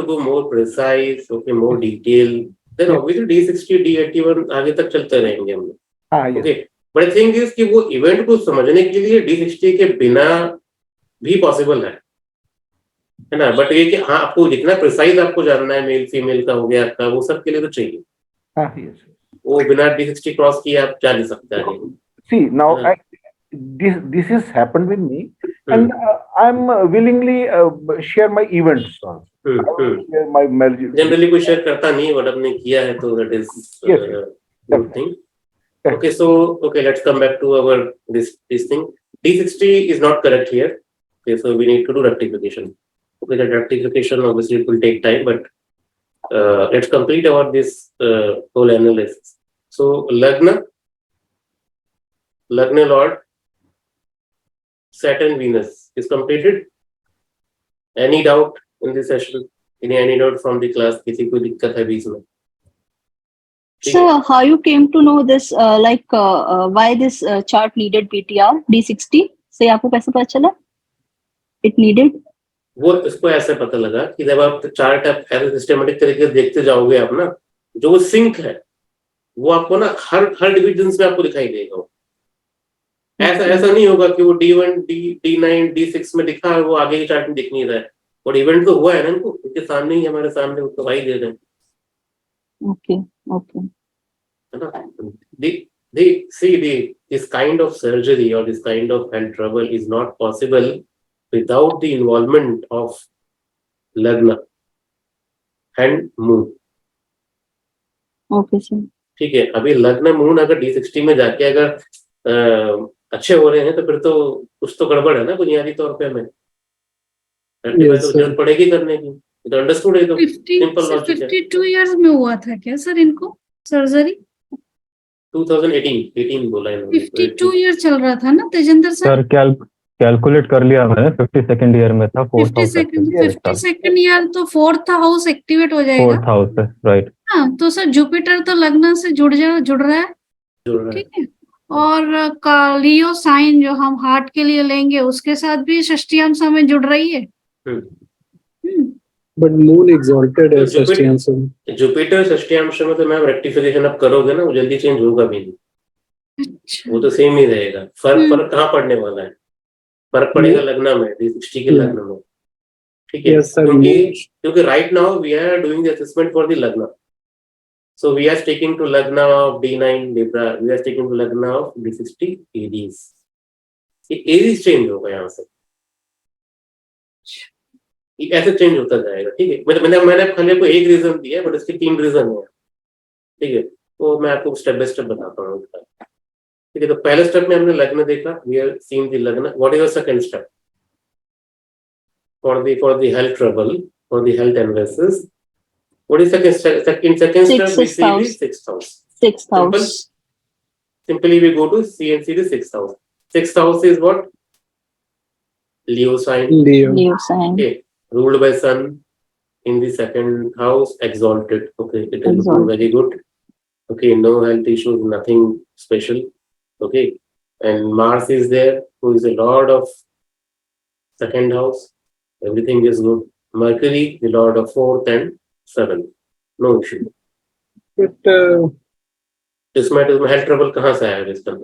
go more precise, okay, more detail, then obviously D60, D81 आगे तक चलते रहेंगे हम. Okay, but the thing is कि वो इवेंट को समझने के लिए D60 के बिना भी पॉसिबल है ना. बट ये कि हाँ आपको जितना प्रिसाइज आपको जानना है, मेल फीमेल का हो गया आपका, वो सब के लिए तो चाहिए. वो बिना D60 क्रॉस किए आप जा नहीं सकते हैं. See now, this has happened with me, and I'm willingly share my events. Share my marriage. Generally कोई शेयर करता नहीं, बट आपने किया है तो that is good thing. Okay, so let's come back to our this thing. D60 is not correct here. Okay, so we need to do rectification. Okay, that rectification obviously it will take time, but let's complete our this whole analysis. So Lagna Lord Saturn Venus is completed. Any doubt in this session? Any doubt from the class? किसी को दिक्कत है बीच में? So how you came to know this? Why this chart needed BTR D60? से आपको कैसे पता चला? It needed. वो इसको ऐसे पता लगा कि जब आप चार्ट आप ऐसे सिस्टमेटिक तरीके से देखते जाओगे आप ना, जो वो सिंक है वो आपको ना हर डिविजन में आपको दिखाई देगा. ऐसा नहीं होगा कि वो D1, D9, D6 में दिखा है वो आगे की चार्ट में दिख नहीं रहा है. और इवेंट तो हुआ है ना इनको, इनके सामने ही हमारे सामने वो गवाही दे रहे हैं. Okay. है ना. This kind of surgery or this kind of health trouble is not possible without the involvement of Lagna and Moon. Okay, sir. ठीक है. अभी लग्न मून अगर D60 में जाके अगर अच्छे हो रहे हैं तो फिर तो कुछ तो गड़बड़ है ना बुनियादी तौर पे. हमें जरूरत पड़ेगी करने की. तो अंडरस्टूड है. तो सिंपल लॉजिक है. 52 इयर्स में हुआ था क्या सर इनको सर्जरी? 2018 बोला है. 52 ईयर चल रहा था ना तेजेंद्र सर? कैलकुलेट कर लिया मैंने. 52nd ईयर में था. 52nd ईयर तो 4th हाउस एक्टिवेट हो जाएगा. 4th हाउस है, राइट. हाँ, तो सर जुपिटर तो लग्न से जुड़ रहा है. ठीक है. और लियो साइन जो हम हार्ट के लिए लेंगे उसके साथ भी षष्टियांशा में जुड़ रही है. बट मून एग्जॉल्टेड है षष्टियांशा में. जुपिटर षष्टियांशा में तो मैम रेक्टिफिकेशन आप करोगे ना, वो जल्दी चेंज होगा भी नहीं. वो तो सेम ही रहेगा। फर्क कहाँ पड़ने वाला है? फर्क पड़ेगा लग्ना में, D60 के लग्न में। ठीक है, क्योंकि right now we are doing the assessment for the lagna, so we are sticking to lagna of D9 Libra, we are sticking to lagna of D60 Aries। ये एरीज चेंज होगा यहाँ से, ऐसे चेंज होता जाएगा। ठीक है, मैंने खाली आपको एक रीजन दिया, बट इसके 3 रीजन है। ठीक है, तो मैं आपको स्टेप बाय स्टेप बताता हूँ। ठीक है, तो पहले स्टेप में हमने लग्न देखा, वी आर सीइंग द लग्न। What is the second step? for the health trouble, for the health analysis, what is second step? In second step we see the 6th house. 6th house. Simply we go to see and see the 6th house. 6th house is what? Leo sign. Leo sign. Okay, ruled by sun in the second house, exalted. Okay, it is looking very good. Okay, no health issues, nothing special. Okay, and Mars is there, who is the lord of second house. Everything is good. Mercury, the lord of 4th and 7th. No issue. But इसमें health trouble कहाँ से आया इसका?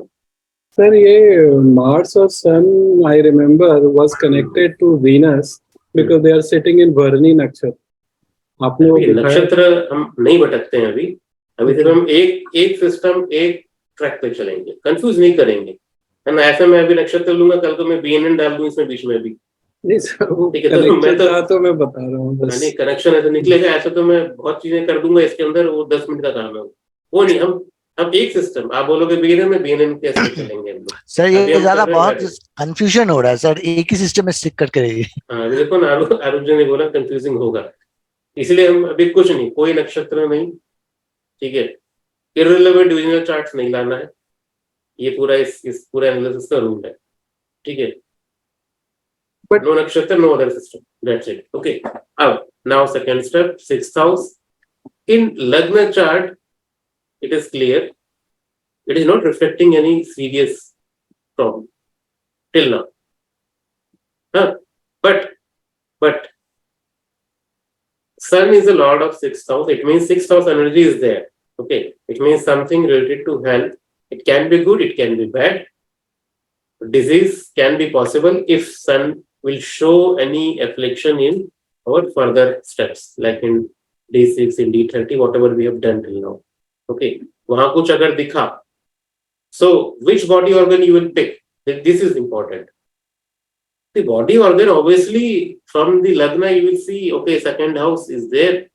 Sir ये Mars और sun I remember was connected to Venus because they are sitting in Bharani nakshatra. आप लोग नक्षत्र हम नहीं भटकते हैं अभी सिर्फ हम एक सिस्टम, एक ट्रैक पे चलेंगे, कंफ्यूज नहीं करेंगे, है ना? ऐसे मैं अभी नक्षत्र लूंगा, कल को मैं BNN डाल दूं इसमें बीच में भी। ठीक है, तो मैं बता रहा हूँ बस। नहीं, कनेक्शन ऐसे निकलेगा, ऐसे तो मैं बहुत चीजें कर दूंगा इसके अंदर, वो 10 मिनट का काम है वो नहीं। हम एक सिस्टम, आप बोलोगे BNN में BNN कैसे चलेंगे हम लोग? सर ये ज्यादा बहुत कंफ्यूजन हो रहा है सर, एक ही सिस्टम में स्टिक करके रहिए। हाँ देखो ना, आरुज ने बोला कंफ्यूजिंग होगा, इसलिए हम अभी कुछ नहीं, कोई नक्षत्र नहीं। ठीक है, इररिलेवेंट डिविजनल चार्ट्स नहीं लाना है, ये पूरा इस पूरा एनालिसिस का रूल है। ठीक है, but no nakshatra, no other system, that's it. Okay, now second step, 6th house. In Lagna chart it is clear, it is not reflecting any serious problem till now. But sun is the lord of 6th house. It means 6th house energy is there. Okay, it means something related to health. It can be good, it can be bad. Disease can be possible if sun will show any affliction in our further steps, like in D6, in D30, whatever we have done till now. Okay, वहां कुछ अगर दिखा, so which body organ you will pick? This is important. The body organ, obviously from the Lagna you will see, okay, second house is there.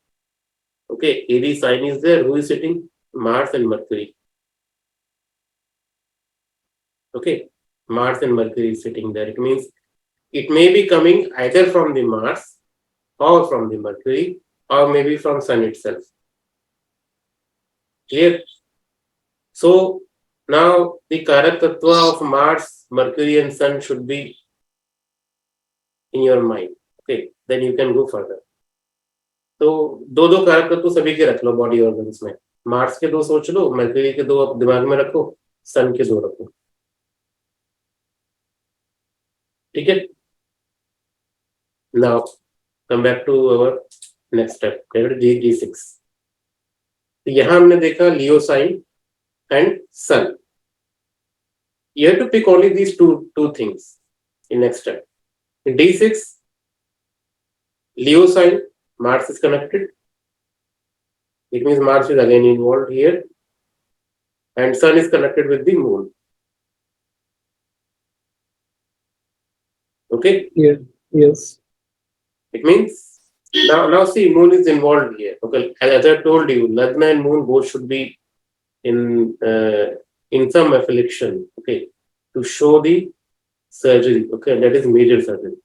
Okay, Aries sign is there. Who is sitting? Mars and Mercury. Okay, Mars and Mercury is sitting there. It means it may be coming either from the Mars or from the Mercury or maybe from Sun itself. Clear? So now the Karak Tattva of Mars, Mercury and Sun should be in your mind. Okay, then you can go further. तो दो कारक तत्व सभी के रख लो body organs में। Mars के 2 सोच लो, मर्क्यूरी के 2 आप दिमाग में रखो, सन के 2 रखो। ठीक है, now come back to our next step, D6। तो यहां हमने देखा Leo sign and sun. You have to pick only these two things in next step. In D6, Leo sign, Mars is connected. It means Mars is again involved here, and Sun is connected with the Moon. Okay. Yeah. Yes. It means now see, Moon is involved here. Okay, as I told you, Lagna and Moon both should be in some affliction. Okay, to show the surgery. Okay, that is major surgery.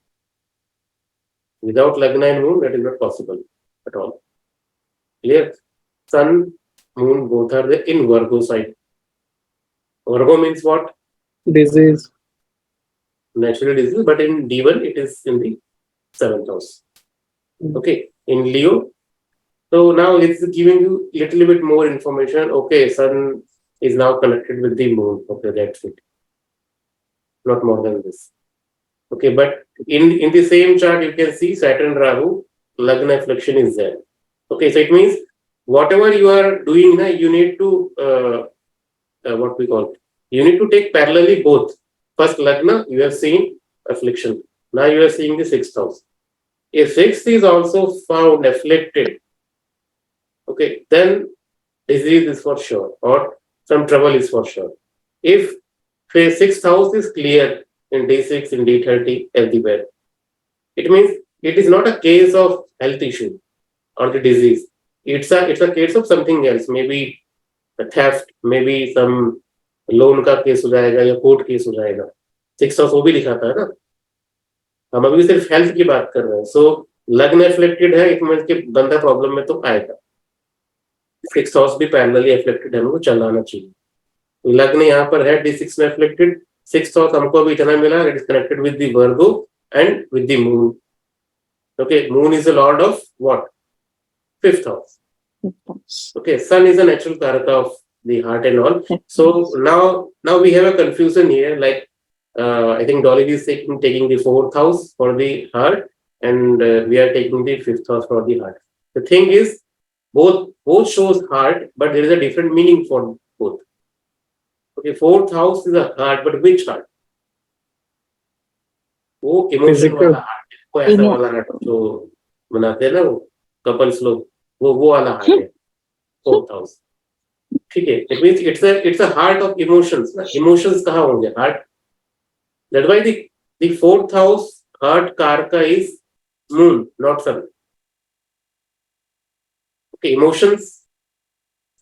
Without Lagna and Moon, that is not possible at all. Clear? Sun, Moon, both are there in Virgo side. Virgo means what? Disease. Natural disease, but in D1 it is in the 7th house. Okay, in Leo. So now it's giving you little bit more information. Okay, Sun is now connected with the Moon. Okay, that's it. Not more than this. Okay, but in the same chart you can see Saturn Rahu, Lagna affliction is there. Okay, so it means whatever you are doing now, you need to what we call, You need to take parallelly both. First Lagna, you have seen affliction. Now you are seeing the sixth house. If sixth is also found afflicted, okay, then disease is for sure, or some trouble is for sure. If sixth house is clear in D6, in D30, everywhere, it means it is not a case of health issue or the disease. It's a case of something else, maybe a theft, maybe some loan का case हो जाएगा या court case हो जाएगा. Six house वो भी दिखाता है ना. हम अभी सिर्फ हेल्थ की बात कर रहे हैं. सो लग्न एफ्लेक्टेड है, इट मींस कि बंदा प्रॉब्लम में तो आएगा. सिक्स हाउस भी पैरेलली एफ्लेक्टेड है, हमको चलाना चाहिए. लग्न यहाँ पर है D6 में एफ्लेक्टेड. सिक्स हाउस हमको अभी इतना मिला, it is connected with the Virgo and with the moon. Okay, moon is the Lord of what? Fifth house. Okay, sun is a natural karaka of the heart and all. So now we have a confusion here. Like I think Dolly is taking the fourth house for the heart, and we are taking the fifth house for the heart. The thing is, both shows heart, but there is a different meaning for both. Okay, fourth house is a heart, but which heart? वो emotion वाला heart, वो ऐसा वाला heart जो बनाते हैं ना वो कपल्स लोग, वो वाला हार्ट है फोर्थ हाउस. ठीक है, it means it's a heart of emotions. Emotions कहाँ होंगे? Heart. That why the fourth house heart karaka is moon, not sun. Okay, emotions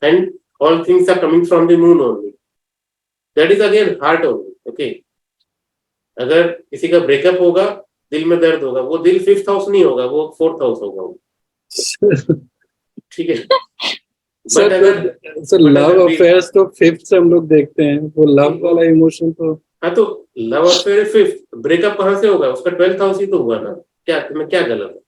and all things are coming from the moon only. That is again heart only. Okay, अगर किसी का breakup होगा, दिल में दर्द होगा, वो दिल फिफ्थ हाउस नहीं होगा, वो फोर्थ हाउस होगा. ठीक है. सर लव अफेयर्स तो फिफ्थ से हम लोग देखते हैं, वो लव वाला इमोशन तो. हाँ, तो लव अफेयर फिफ्थ, ब्रेकअप कहाँ से होगा? उसका 12th हाउस ही तो हुआ ना. क्या गलत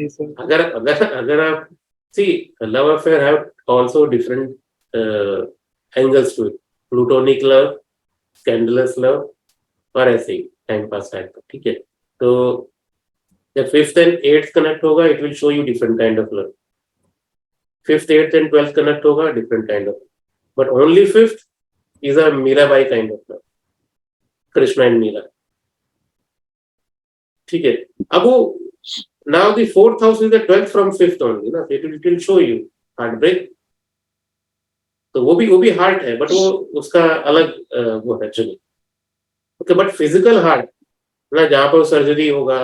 है? अगर आप see love affair have also different angles to it. Platonic love, scandalous love, और ऐसे ही टाइम पास टाइप का. ठीक है, तो जब फिफ्थ एंड एट्थ कनेक्ट होगा, it will show you different kind of love. Fifth, eighth and 12th connect होगा, different kind of. But only fifth is a Mirabai kind of love, Krishna and Meera. ठीक है. अब वो now the fourth house is the 12th from fifth only ना, it will show you heart break. तो वो भी heart है, बट वो उसका अलग वो है. चलिए, ओके. बट फिजिकल हार्ट ना, जहाँ पर सर्जरी होगा,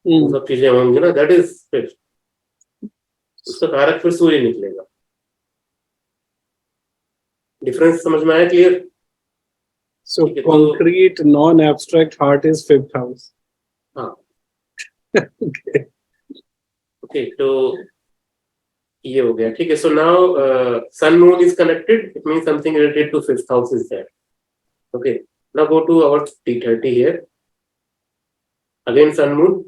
वो सब चीजें होंगी ना, दैट इज फिफ्थ. उसका कारक फिर सूर्य निकलेगा. डिफरेंस समझ में आया? Clear? So concrete non abstract heart is fifth house. हाँ. ओके, तो ये हो गया. ठीक है. So now sun moon is connected, it means something related to fifth house is there. Okay, now go to our D30 here. Again sun moon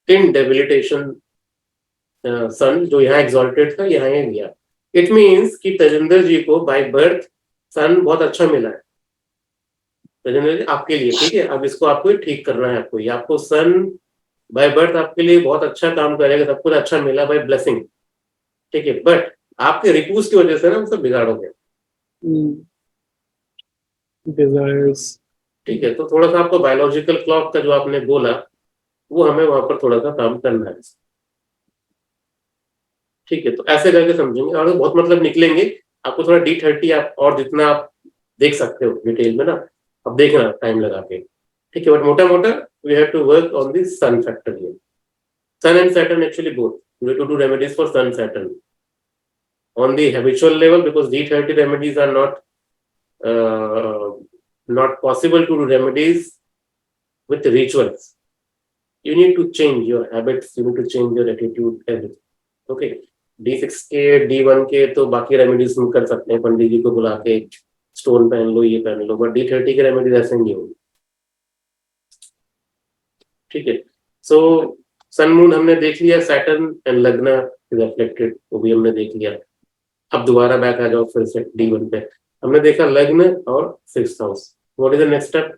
in debilitation. Sun जो यहाँ exalted था, यहाँ ये गया. इट मीन्स कि तजेंद्र जी को by birth सन बहुत अच्छा मिला है. तजेंद्र जी आपके लिए, ठीक है, अब इसको आपको ठीक करना है. आपको सन बाय बर्थ आपके लिए बहुत अच्छा काम करेगा, सब कुछ अच्छा मिला बाय ब्लेसिंग. ठीक है, बट आपके रिपूस की वजह से ना वो सब बिगाड़ोगे. डिजायर्स. ठीक है, तो थोड़ा सा आपको बायोलॉजिकल क्लॉक का जो आपने बोला, वो हमें वहां पर थोड़ा सा काम करना है. ठीक है, तो ऐसे करके समझेंगे और बहुत मतलब निकलेंगे. आपको थोड़ा D30 आप और जितना आप देख सकते हो डिटेल में ना, अब देखना टाइम लगा के. ठीक है, बट मोटा मोटा we have to work on this sun factor here. Sun and Saturn actually both. We have to do remedies for sun Saturn on the habitual level, because D30 remedies are not possible to do remedies with rituals. You need to change your habits, you need to change your attitude, everything. Okay, D6 के D1 के तो बाकी remedies हम कर सकते हैं, पंडित जी को बुला के स्टोन पहन लो, ये पहन लो, बट D30 के रेमेडीज ऐसे नहीं होंगे. ठीक है. सो सन मून हमने देख लिया, सैटर्न एंड लग्ना इज रिफ्लेक्टेड, वो भी हमने देख लिया. अब दोबारा बैक आ जाओ फिर से D1 पे. हमने देखा लग्न और sixth house. What is the next step?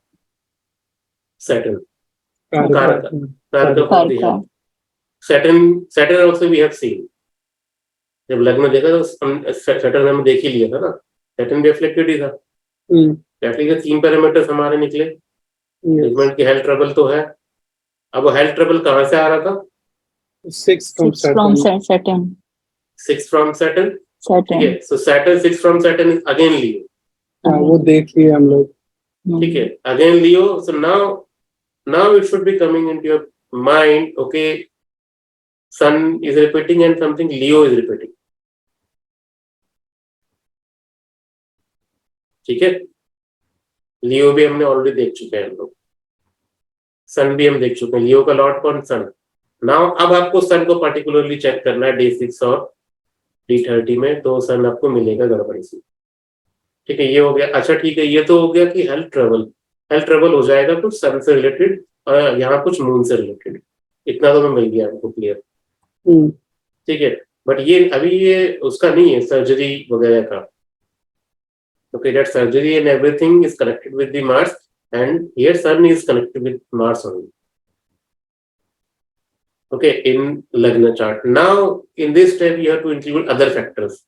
Saturn. Saturn also we have seen. जब लग्न देखा तो सैटर्न हमने देख ही लिया था ना, सैटर्न भी रिफ्लेक्टेड ही था। एटलीस्ट 3 पैरामीटर्स हमारे निकले। हस्बैंड की हेल्थ ट्रबल तो है। अब वो हेल्थ ट्रबल कहाँ से आ रहा था? 6 from Saturn. Saturn. 6 from Saturn. ठीक Saturn. है, so Saturn 6 from Saturn is again Leo. हाँ, वो देख लिए हम लोग। ठीक है, again Leo. So now it should be coming into your mind. Okay, Sun is repeating and something Leo is repeating. ठीक है, लियो भी हमने ऑलरेडी देख चुके हैं हम लोग, सन भी हम देख चुके हैं। लियो का लॉर्ड कौन? सन। नाउ अब आपको सन को पर्टिकुलरली चेक करना है D6 और D30 में, तो सन आपको मिलेगा गड़बड़ी से। ठीक है, ये हो गया। अच्छा ठीक है, ये तो हो गया कि हेल्थ ट्रबल हो जाएगा कुछ सन से रिलेटेड और यहाँ कुछ मून से रिलेटेड। इतना तो मैं मिल गया आपको क्लियर। ठीक है, बट ये अभी ये उसका नहीं है, सर्जरी वगैरह का। Okay, that surgery and everything is connected with the Mars, and here Sun is connected with Mars only. Okay, in Lagna chart. Now, in this step, you have to include other factors.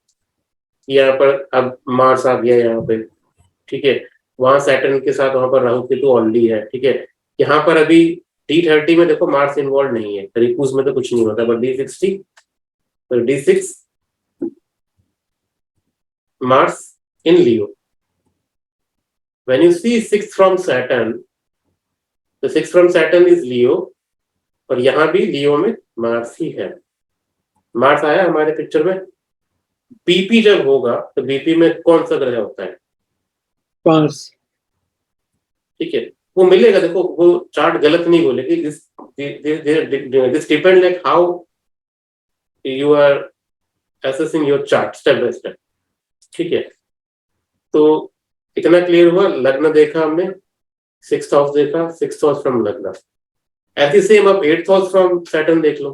यहाँ पर अब Mars आ गया यहाँ पे, ठीक है। वहाँ Saturn के साथ वहाँ पर राहु केतु ऑलरेडी है, ठीक है। यहाँ पर अभी D30 में देखो Mars इन्वॉल्व नहीं है, रिपूज में तो कुछ नहीं होता, बट D60, तो D6 Mars in Leo. When you see 6 from Saturn, the 6 from Saturn is Leo, और यहाँ भी लियो में मार्स ही है। मार्स आया हमारे पिक्चर में। बीपी जब होगा तो बीपी में कौन सा ग्रह होता है? मार्स। ठीक है, वो मिलेगा। देखो वो चार्ट गलत नहीं बोलेगी। This depend like how you are assessing your chart step by step. ठीक है, तो इतना क्लियर हुआ। लग्न देखा हमने, 6th हाउस देखा, 6th हाउस फ्रॉम लग्न। ऐसे सेम आप 8th हाउस फ्रॉम सैटर्न देख लो।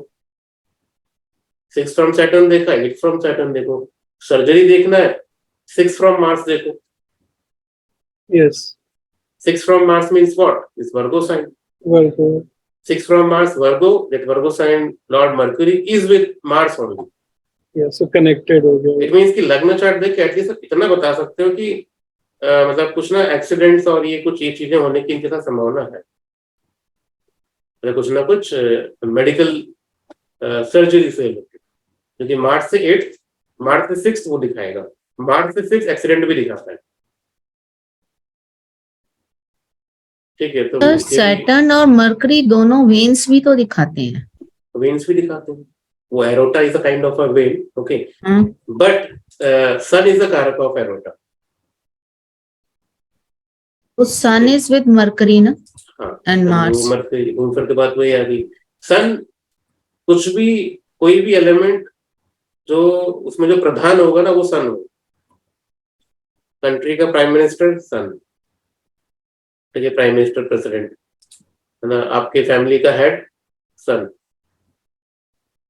6 फ्रॉम सैटर्न देखा, 8 फ्रॉम सैटर्न देखो। सर्जरी देखना है, 6 फ्रॉम मार्स देखो। Yes, 6 from Mars means what? Is Virgo sign. Virgo. 6 from Mars Virgo, that Virgo sign lord Mercury is with Mars only. Yes, so connected हो गया। It means कि लग्न chart देख के एटलीस्ट इतना बता सकते हो कि मतलब कुछ ना एक्सीडेंट्स और ये कुछ ये चीजें होने की इनके साथ संभावना है, कुछ ना कुछ मेडिकल सर्जरी से रिलेटेड। क्योंकि मार्च से 8, मार्च से 6 वो दिखाएगा, मार्च से 6 एक्सीडेंट भी दिखाता है। ठीक है, तो सैटर्न और मरकरी दोनों वेन्स भी तो दिखाते हैं। वेन्स भी दिखाते हैं। वो aorta is a kind of a vein, okay, but sun is the कारक ऑफ एरोटा। तो सन इज विद मरकरी ना, एंड मार्स। मरकरी घूम के बाद वही आ गई। सन कुछ भी, कोई भी एलिमेंट जो उसमें जो प्रधान होगा ना, वो सन होगा। कंट्री का प्राइम मिनिस्टर सन, ठीक है, प्राइम मिनिस्टर प्रेसिडेंट है ना। आपके फैमिली का हेड सन।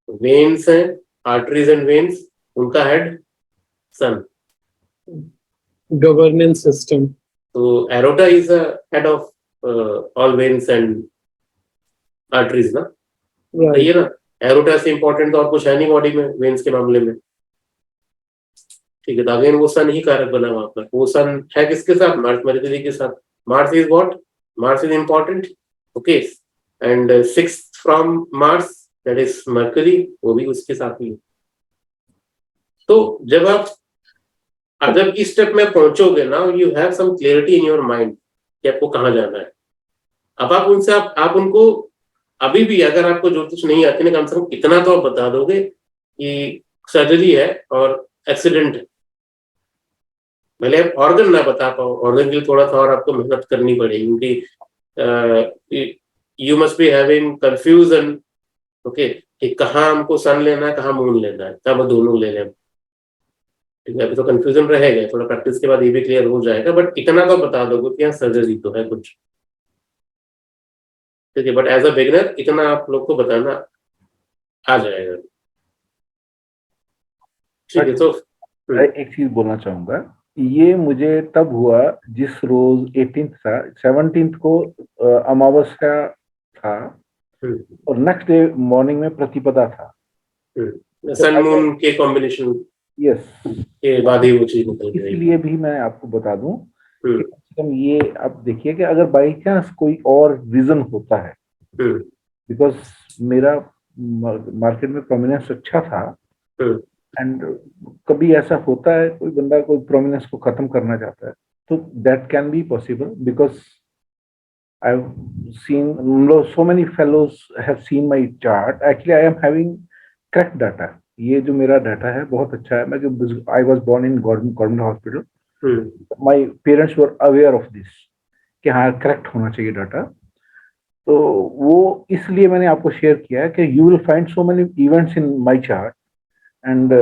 वेन्स हैं, आर्टरीज एंड वेन्स, उनका हेड सन। Governance system. तो aorta is a head of all veins and arteries ना, सही है ना। एरोटा से इंपॉर्टेंट तो और कुछ है नहीं बॉडी में वेन्स के मामले में। ठीक है, तो अगेन वो सन ही कारक बना वहां पर। वो सन है किसके साथ? मार्स मर्क्यूरी के साथ। Mars is what? Mars is important, okay, and 6 from Mars that is mercury, वो भी उसके साथ ही है। तो जब इस स्टेप में पहुंचोगे ना, you have some clarity in your mind कि आपको कहाँ जाना है। अब आप उनसे आप उनको अभी भी, अगर आपको ज्योतिष नहीं आती ना, कम से कम इतना तो आप बता दोगे कि सर्जरी है और एक्सीडेंट है। भले आप ऑर्गन ना बता पाओ, ऑर्गन के लिए थोड़ा सा और आपको मेहनत करनी पड़ेगी, क्योंकि you must be having confusion, okay, कि कहाँ हमको सन लेना है, कहाँ मून लेना है, तब दोनों ले लें। ठीक है, अभी तो कंफ्यूजन रहेगा, थोड़ा प्रैक्टिस के बाद ये भी क्लियर हो जाएगा, बट इतना तो बता दोगे कि यहाँ सर्जरी तो है कुछ। ठीक है, बट एज अ बिगिनर इतना आप लोग को बताना आ जाएगा। ठीक है, तो एक चीज बोलना चाहूंगा, ये मुझे तब हुआ जिस रोज 18th था, 17th को अमावस्या था और नेक्स्ट डे मॉर्निंग में प्रतिपदा था। सन मून के कॉम्बिनेशन यस के बाद ही वो चीज निकल गई। इसलिए भी मैं आपको बता दूं कि कम से कम ये आप देखिए कि अगर बाई चांस कोई और रीजन होता है, बिकॉज मेरा मार्केट में प्रोमिनेंस अच्छा था, एंड कभी ऐसा होता है कोई बंदा कोई प्रोमिनेंस को खत्म करना चाहता है, तो that can be possible, because I've seen so many fellows have seen my chart. Actually, I am having correct data. ये जो मेरा डाटा है बहुत अच्छा है। मैं I was born in government hospital. My parents were aware of this कि हाँ करेक्ट होना चाहिए डाटा। तो वो इसलिए मैंने आपको शेयर किया है कि you will find so many events in my chart, and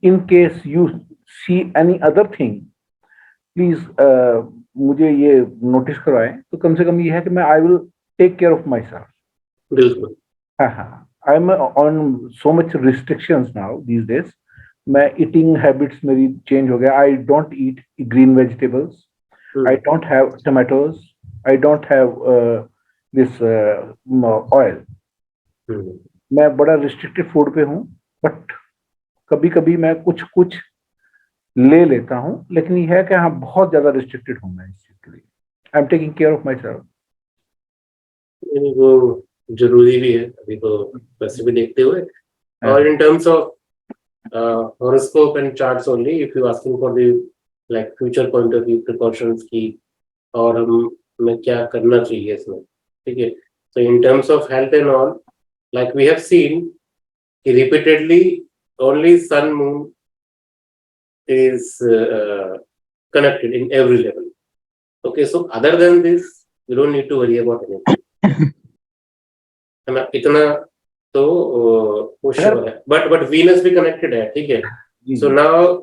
in case you see any other thing, please मुझे ये नोटिस करवाएं, तो कम से कम ये है कि मैं I will take care of myself. बिल्कुल। हाँ हाँ, I am on so much restrictions now these days. मैं ईटिंग हैबिट्स मेरी चेंज हो गया। I don't eat green vegetables, I don't have tomatoes, I don't have this oil. मैं बड़ा restricted food पे हूँ, बट कभी कभी मैं कुछ कुछ ले लेता हूं, लेकिन यह है कि हाँ बहुत ज्यादा रिस्ट्रिक्टेड हूं मैं इस चीज के लिए। I am taking care of my self. वो जरूरी भी है अभी तो वैसे भी देखते हुए। और in terms of horoscope and charts only, if you asking for the like future point of view precautions की और हमें क्या करना चाहिए इसमें, ठीक है। So in terms of health and all, like we have seen repeatedly only sun moon is connected in every level. Okay, so other than this, you don't need to worry about anything. है ना, इतना तो वो sure है। But Venus भी connected है, ठीक है। So now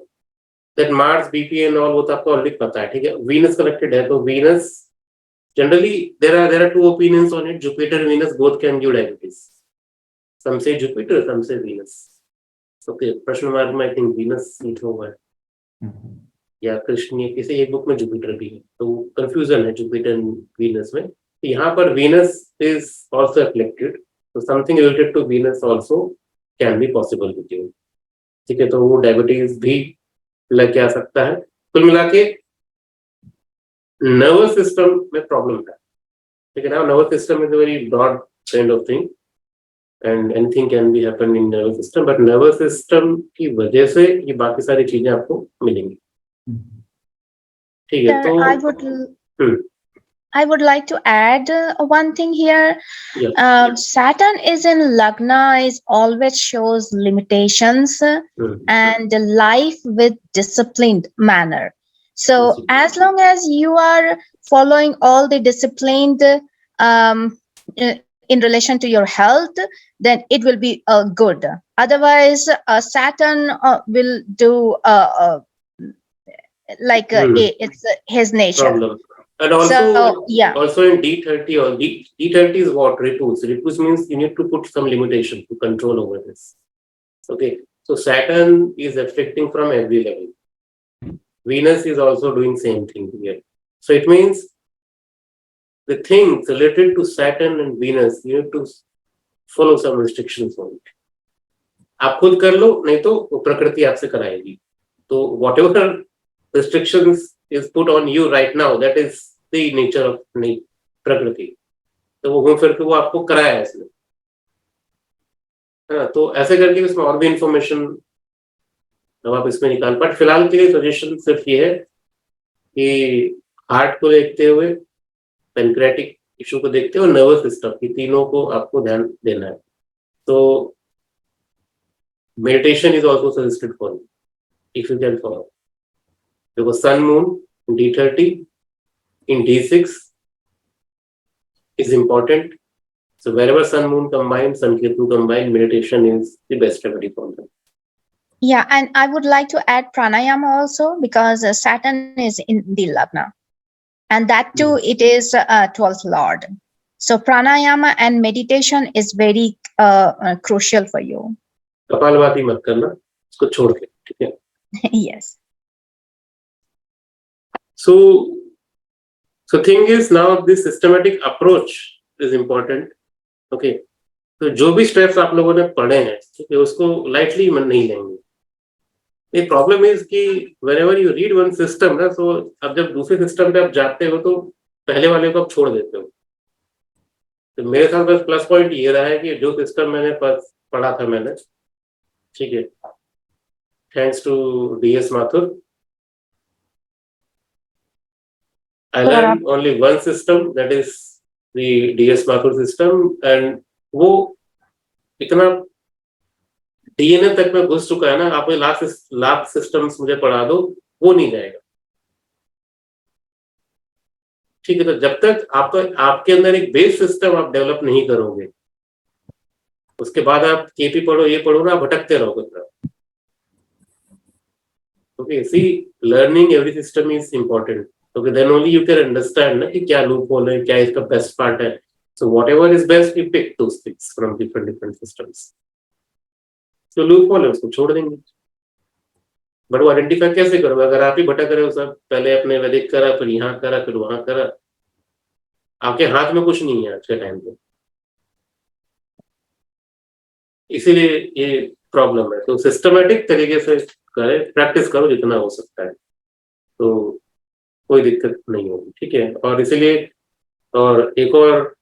that Mars BP and all वो तो आपको ऑलरेडी पता है, ठीक है। वीनस कनेक्टेड है, तो Venus generally there are two opinions on it. Jupiter Venus both can give diabetes. Some say Jupiter, सम से वीनस। ओके, प्रश्न मार्क में आई थिंक वीनस लिखा हुआ है, या कृष्ण किसी एक बुक में जुपिटर भी है, तो कंफ्यूजन है जुपिटर वीनस में। यहाँ पर वीनस इज आल्सो अफेक्टेड, तो something related to Venus also can be possible with you, ठीक है। तो वो डायबिटीज भी लग के आ सकता है। कुल मिला के नर्वस सिस्टम में प्रॉब्लम है, ठीक है ना। Nervous system is a very broad kind of thing and anything can be happen in nervous system, but nervous system की वजह से ये बाकी सारी चीजें आपको मिलेंगी, ठीक है। तो I would like to add one thing here. Saturn is in Lagna is always shows limitations and life with disciplined manner. So as long as you are following all the disciplined in relation to your health, then it will be good. Otherwise, Saturn will do it's his nature. Problem. And also, also in D30 or D30 is what? Repulse. Repulse means you need to put some limitation to control over this. Okay. So Saturn is affecting from every level. Venus is also doing same thing here. So it means the things related to Saturn and Venus, you need to follow some restrictions on it. आप खुद कर लो, नहीं तो प्रकृति आपसे कराएगी। तो whatever restrictions is put on you right now, that is the nature of प्रकृति। तो वो घूम फिर के वो आपको कराया है इसने, है ना। तो ऐसे करके इसमें और भी इंफॉर्मेशन अब आप इसमें निकाल, बट फिलहाल के लिए सजेशन सिर्फ ये है कि हार्ट को देखते हुए, पेनक्रेटिक इशू को देखते हुए, नर्वस सिस्टम, की तीनों को आपको ध्यान देना है। तो meditation is also suggested for you if you can follow, because sun moon in D30 in D6 is important. So wherever sun moon combined, sun ketu combined, meditation is the best remedy for them. Yeah, and I would like to add pranayama also, because Saturn is in the Lagna, and that too it is 12th lord. So pranayama and meditation is very crucial for you. Kapalbhati मत करना, उसको छोड़ के, ठीक है। Yes. So thing is, now this systematic approach is important. Okay, तो जो भी स्टेप्स आप लोगों ने पढ़े हैं, ठीक है, उसको लाइटली मन नहीं लेंगे। The problem is कि whenever you read one system ना, तो अब जब दूसरे सिस्टम पे आप जाते हो तो पहले वाले को आप छोड़ देते हो। तो मेरे साथ बस प्लस पॉइंट ये रहा है कि जो सिस्टम मैंने पढ़ा था मैंने, ठीक है, thanks to DS Mathur, I learned only one system, that is the DS Mathur system, and वो इतना DNA तक में घुस चुका है ना, आप लास्ट सिस्टम्स मुझे पढ़ा दो, वो नहीं जाएगा। ठीक है, तो जब तक आपके अंदर एक बेस सिस्टम आप डेवलप नहीं करोगे, उसके बाद आप KP पढ़ो, ये पढ़ो ना, भटकते रहोगे। Okay, see learning every system is important. Okay, then only you can understand ना कि क्या लूप होल है, क्या इसका बेस्ट पार्ट है। So whatever is best, you pick those things from different systems. तो लूप होल है, उसको छोड़ देंगे। बट वो आइडेंटिफाई कैसे करोगे? अगर आप ही भटक रहे हो, सब पहले अपने वैदिक करा, फिर यहाँ करा, फिर वहां करा, आपके हाथ में कुछ नहीं है आज के टाइम पे। इसीलिए ये प्रॉब्लम है। तो सिस्टमेटिक तरीके से करें, प्रैक्टिस करो जितना हो सकता है, तो कोई दिक्कत नहीं होगी। ठीक है, और इसीलिए और एक और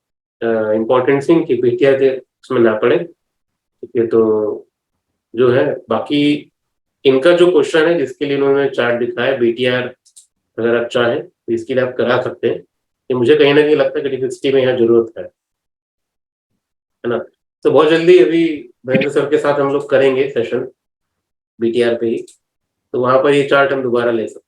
इम्पोर्टेंट थिंग कि BTR के उसमें ना पड़े। ठीक है, तो जो है बाकी इनका जो क्वेश्चन है जिसके लिए उन्होंने चार्ट दिखाया, BTR अगर आप चाहें तो इसके लिए आप करा सकते हैं। कि मुझे कहीं ना कहीं लगता है कि D60 में यहाँ जरूरत है ना। तो बहुत जल्दी अभी महेंद्र सर के साथ हम लोग करेंगे सेशन BTR पे ही, तो वहां पर ये चार्ट हम दोबारा ले सकते हैं।